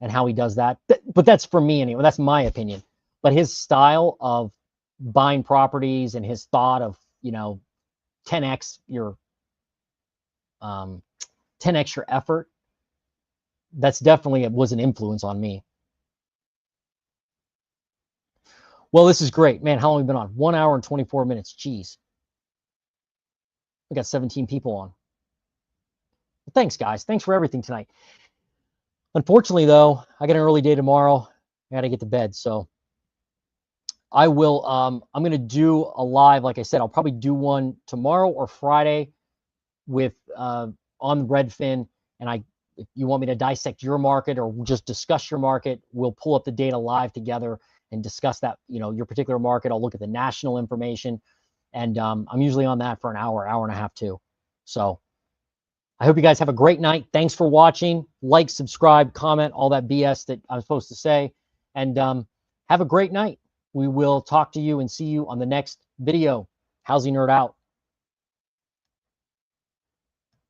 and how he does that. But that's for me anyway. That's my opinion. But his style of buying properties and his thought of, 10x your 10x your effort, that's definitely was an influence on me. Well, this is great, man. How long have we been on? 1 hour and 24 minutes. Jeez. We got 17 people on. Well, thanks, guys. Thanks for everything tonight. Unfortunately, though, I got an early day tomorrow. I got to get to bed. So I will, I'm going to do a live. Like I said, I'll probably do one tomorrow or Friday with, on Redfin. And if you want me to dissect your market or just discuss your market, we'll pull up the data live together and discuss that, your particular market. I'll look at the national information, and I'm usually on that for an hour, hour and a half too. So I hope you guys have a great night. Thanks for watching. Like, subscribe, comment, all that BS that I'm supposed to say, and have a great night. We will talk to you and see you on the next video. Housing Nerd out.